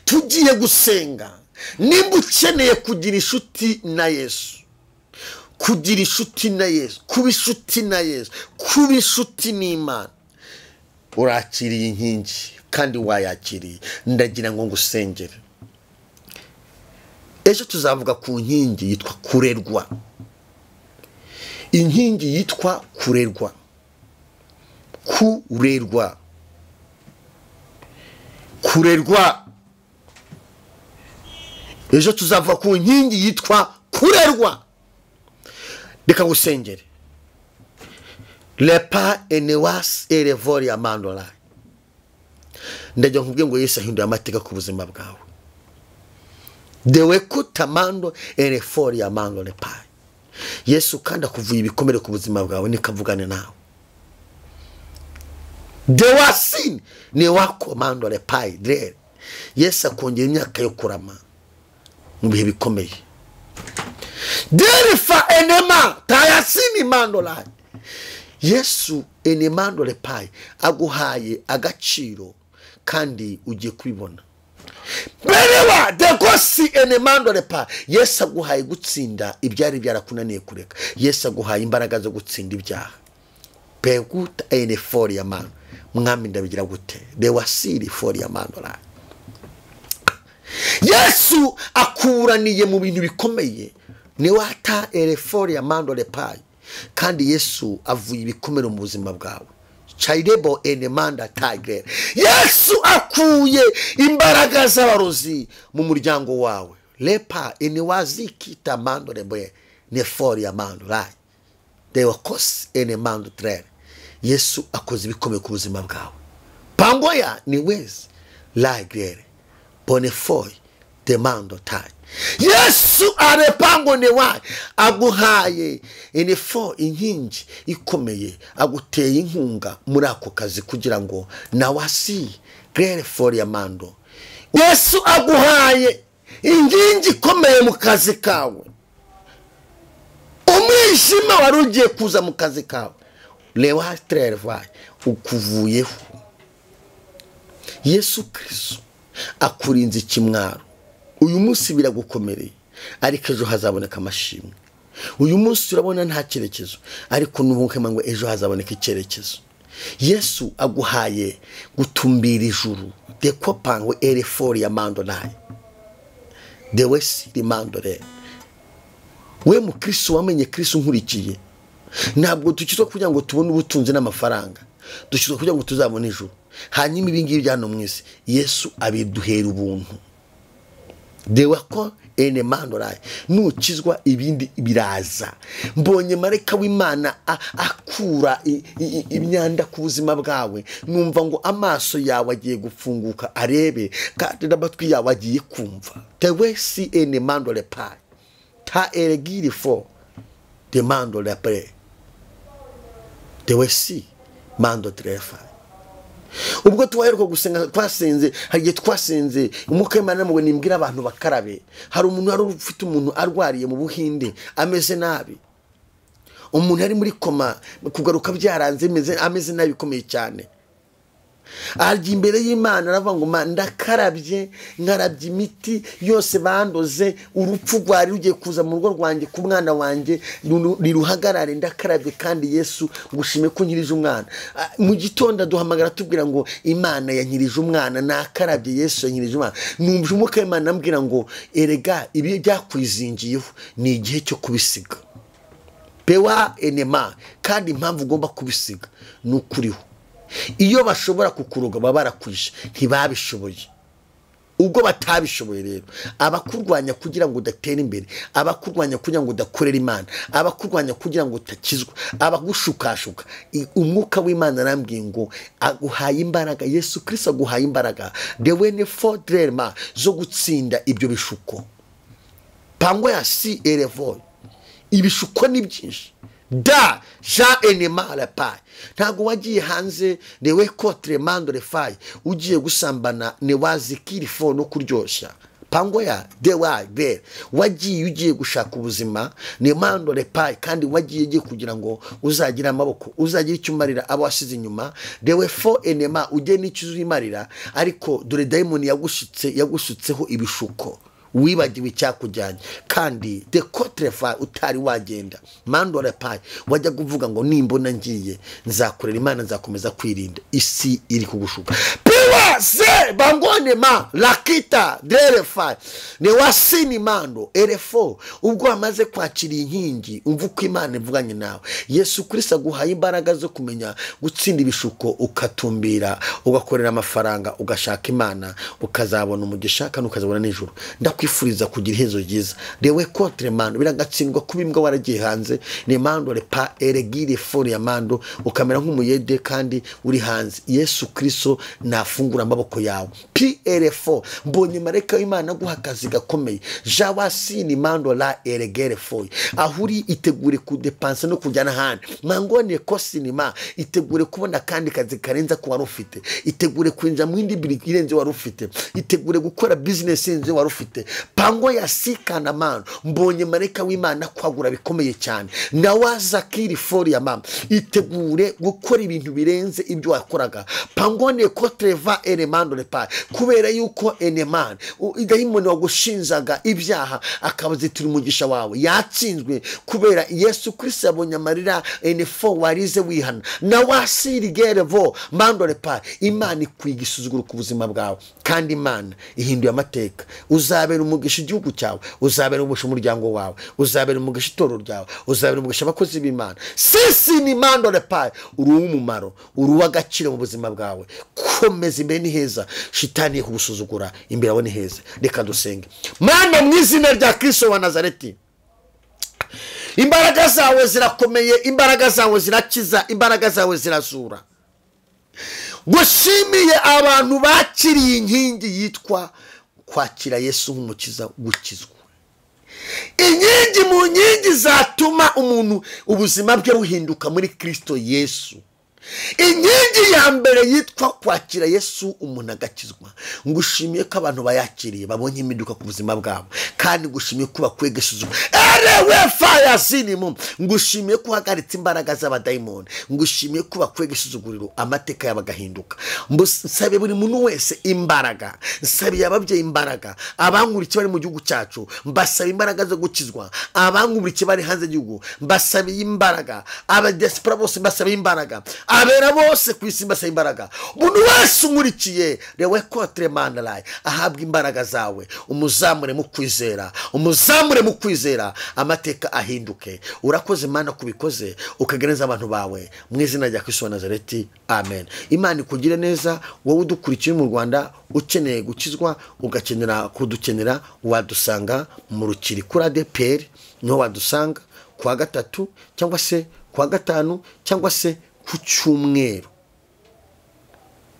tugiye gusenga. Nimba ukeneye kugira inshuti na Yesu, kugira inshuti na Yesu, kuba inshuti na Yesu, kuba inshuti n'Imana, urakiriye inkingi kandi wayakiriye. Ndagira ngo ngusengere. Ejo tuzavuga ku nkingi yitwa kurerwa. Inkingi yitwa kurerwa. Kurerwa. Kurerwa. Ejo tuzavuga ku nkingi yitwa kurerwa. Reka ngusengere. Lepa enewas erevori amandola. Ndagira nkubwiye ngo Yesu ahinduye amateka ku buzima bwawe. Dewe kutamando erefori amando le pai. Yesu kandi akuvuye ibikomere ku buzima bwawe nikavugane nawe. Dewasin ni wako mando le pai dre. Yesu akongera imyaka yo kurama mu bihe bikomeye. Derifa enema tayasini mando la. Yesu enemando le pai aguhaye agaciro kandi ugiye kubibona. Berewa degosi enemando lepa. Yesu aguhaye gutsinda ibyari byarakunaniye kureka. Yesu aguhaye imbaraga zo gutsinda ibyaha. Beguta ene fori ya mano. Mwami ndabigira gute? Bewasiri fori ya mano la. Yesu akuraniye mu bintu bikomeye. Ni wata ene fori ya mano lepa. Kandi Yesu avuye ibikomere mu buzima bwawe. Chaidebo enemanda tiger. Yesu akuye imbaraga z'abarozi mu muryango wawe. Lepa enewazi kita mando lebe nefori ya mando rai. Dewa kos enemando tre. Yesu akoze ibikomeye ku buzima bwawe. Pangoya ni wezi la gere. Bonefoi demando tai. Yesu arepango newa aguhaye enefo inkingi ikomeye, aguteye inkunga muri ako kazi kugira ngo nawasi grere for ya mando. Yesu aguhaye inkingi ikomeye mu kazi kawe. Umwijima warugiye kuza mu kazi kawe lewa trerva ukuvuyeho. Yesu Kristo akurinze ikimwaro. Uyu munsi biragukomereye ariko ejo hazaboneka amashimwe. Uyu munsi urabona nta cyerekezo ariko nubuke ngo ejo hazaboneka icyerekezo. Yesu aguhaye gutumbira ijuru de kopangwe erefori ya mando naye de wesi rimando re. We mu Kristo wamenye Kristo nkurikiye, ntabwo tukitwa kugira ngo tubone ubutunzi n'amafaranga, dukitwa kugira ngo tuzabone ijuru. Hanyuma ibingibi byano mwese Yesu abiduhera ubuntu. Dewa ko ene mando rai nukizwa ibindi biraza. Mbonye mareka w'Imana akura imyanda ku buzima bwawe. Numva ngo amaso yawe agiye gufunguka arebe kandi n'amatwi yawe agiye kumva. Dewe si ene mando le pai ta eregiri fo de mando le pre. Dewe si mando trefa. Ubwo tuwaheruka gusenga twasenze, hagiye twasenze umwuka w'Imana mwe nimbwira abantu bakarabe. Hari umuntu ari ufite umuntu arwariye mu Buhinde ameze nabi. Umuntu ari muri koma kugaruka byaranze ameze nabi bikomeye cyane. Arya imbere y'Imana aravuga ngo ndakarabye nkarabye imiti yose bandoze, urupfu rwari rugiye kuza mu rugo rwanjye ku mwana wanjye riruhagarare ndakarabye kandi Yesu ngushime ko nkirije umwana. Mu gitondo duhamagara tubwira ngo Imana yankirije umwana, nakarabye Yesu yankirije umwana. Numva umwuka w'Imana ambwira ngo erega ibi byakwizingiyeho ni igihe cyo kubisiga. Pewa enema kandi impamvu ugomba kubisiga nukuriho. iyo bashobora kukuroga baba barakwishe, ntibabishoboye. Ubwo batabishoboye rero, abakurwanya kugira ngo udatera imbere, abakurwanya kugira ngo udakorera Imana, abakurwanya kugira ngo utakizwa, abagushukashuka, umwuka w'Imana arambwiye ngo aguhaye imbaraga. Yesu Kristo aguhaye imbaraga dewene fodrema zo gutsinda ibyo bishuko. Pango ya si erevo, ibishuko ni byinshi. Da ja enema la pai, ntago wagiye hanze newe kotre mando le fai ugiye gusambana ne wazikiri fo no kuryoshya. Pango ya dewa de wagiye ugiye gushaka ubuzima ne mando le pai, kandi wagiye kugira ngo uzagira amaboko, uzagira icyo umarira abo wasize inyuma. Dewe fo enema ujye n'icyo uzimarira, ariko dore daimoni yagushutseho ibishuko, wibagiwe icyakujyanye, kandi de kotrefa utari wagenda. Mando le pai wajya kuvuga ngo nimbona ngiye nzakorera Imana, nzakomeza kwirinda. Isi iri kugushuka. Piwase bangone ma lakita derefai ne wasini mando erefo. Ubwo amaze kwakira inkingi, umva uko Imana ivuganye nawe. Yesu Kristo aguhaye imbaraga zo kumenya gutsinda ibishuko, ukatumbira, ugakorera amafaranga, ugashaka Imana, ukazabona umugisha kandi ukazabona n'ijuru. Ndakwifuriza kugira iherezo ryiza. Dewe contre mando biragatsindwa kuba imbwa waragiye hanze. Ne mando le pa eregire fori ya mando, ukamera nk'umuyede kandi uri hanze. Yesu Kristo nafungura amaboko yawe. PRFO mbonye mareka w'Imana guha akazi gakomeye. Jawasini mando la eregere foi, ahuri itegure kudepansa no kujyana handi. Mangone kosinima itegure kubona kandi kazi karenza ku warufite, itegure kwinja mu indi biri irenze warufite, itegure gukora business inze warufite. Pango ya sikana mano mbonye mareka w'Imana kwagura bikomeye cyane. Nawazakiri fori ya mama itegure gukora ibintu birenze ibyo wakoraga. Pangone kotreva elemando le pa, kubera yuko eneman idahimoni wagushinzaga ibyaha akabazitura umugisha wawe yatsinzwe, kubera Yesu Kristo yabonye amarira enefo warize wihana. Nawasiri gerevo mando le pa, Imana ikwigisuzugura ku buzima bwawe, kandi Imana ihinduye amateka. Uzabera umugisha igihugu cyawe, uzabera umugisha umuryango wawe, uzabera umugisha itoro ryawe, uzabera umugisha abakozi b'Imana. Sisi ni mando le pa, uri umumaro, uri w'agaciro mu buzima bwawe. Komeza imbere ni heza, shitani ye kugusuzugura imbere aho ni heza. Reka dusenge. Mana mu izina rya Kristo wa Nazareti, imbaraga zawe zirakomeye, imbaraga zawe zirakiza, imbaraga zawe zirazura. Gushimiye abantu bakiriye inkingi yitwa kwakira Yesu nk'umukiza gukizwa. Inkingi mu nkingi zatuma umuntu ubuzima bwe buhinduka muri Kristo Yesu. Inkingi ya mbere yitwa kwakira Yesu umuntu agakizwa. Ngushimiye ko abantu bayakiriye babonye imiduka ku buzima bwabo, kandi ngushimiye ko bakwegesheje erewe fire sinimum. Ngushimiye ko hagaritse imbaraga z'abadayimoni, ngushimiye ko bakwegesheje uguriro amateka yabagahinduka. Mbusabe buri muntu wese imbaraga, nsabiye ababyeyi imbaraga, abankuriki bari mu gihugu cyacu mbasaba imbaraga zo gukizwa, abankuriki bari hanze y'igihugu mbasabiye imbaraga, abadespera bose mbasabiye imbaraga, abera bose kwisi mbasa imbaraga. Umuntu wese umurikiye rewe kotre mandalai ahabwa imbaraga zawe. Umuzamure mu kwizera, umuzamure mu kwizera, amateka ahinduke. Urakoze Mana kubikoze ukagereza abantu bawe mu izina rya Kristo wa Nazareti, amen. Imana ikugire neza. Wowe udukurikiye mu Rwanda ukeneye gukizwa, ugakenera kudukenera, wadusanga mu Rukiri kuri ADPR, niho wadusanga kwa gatatu cyangwa se kwa gatanu cyangwa se ku cyumweru.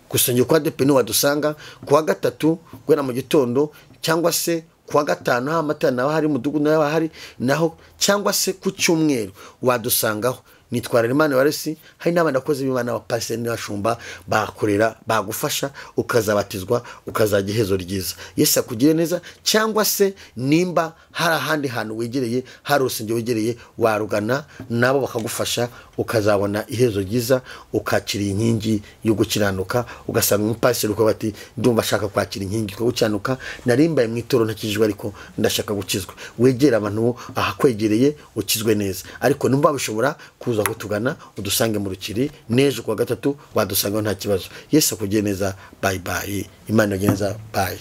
Gusengera kwa ADPR niho wadusanga kwa gatatu gwera mu gitondo, cyangwa se kwa gatanu amatara naho hari mudugudu naho hari naho, cyangwa se ku cyumweru wadusangaho. Nitwara Imana waresi, hari n'abandi bakozi b'Imana abapasiteri n'abashumba bakorera bagufasha ukazabatizwa ukazajya iherezo ryiza. Yesu akugire neza. Cyangwa se nimba hari ahandi hantu wegereye, hari urusengero wegereye, warugana nabo bakagufasha ukazabona iherezo ryiza, ukakira inkingi yo gukiranuka. Ugasanga umupasiteri uko bati ndumva ashaka kwakira inkingi yo gukiranuka, narimbaye mu itoro ntakijijwe ariko ndashaka gukizwa. Wegera abantu ahakwegereye ukizwe neza. Ariko numva bishobora kuza kutugana udusange mu Rukiri nejo kwa gatatu, wadusanga nta kibazo. Yesu akugire neza. Bye bye. Imana igenza. Bye.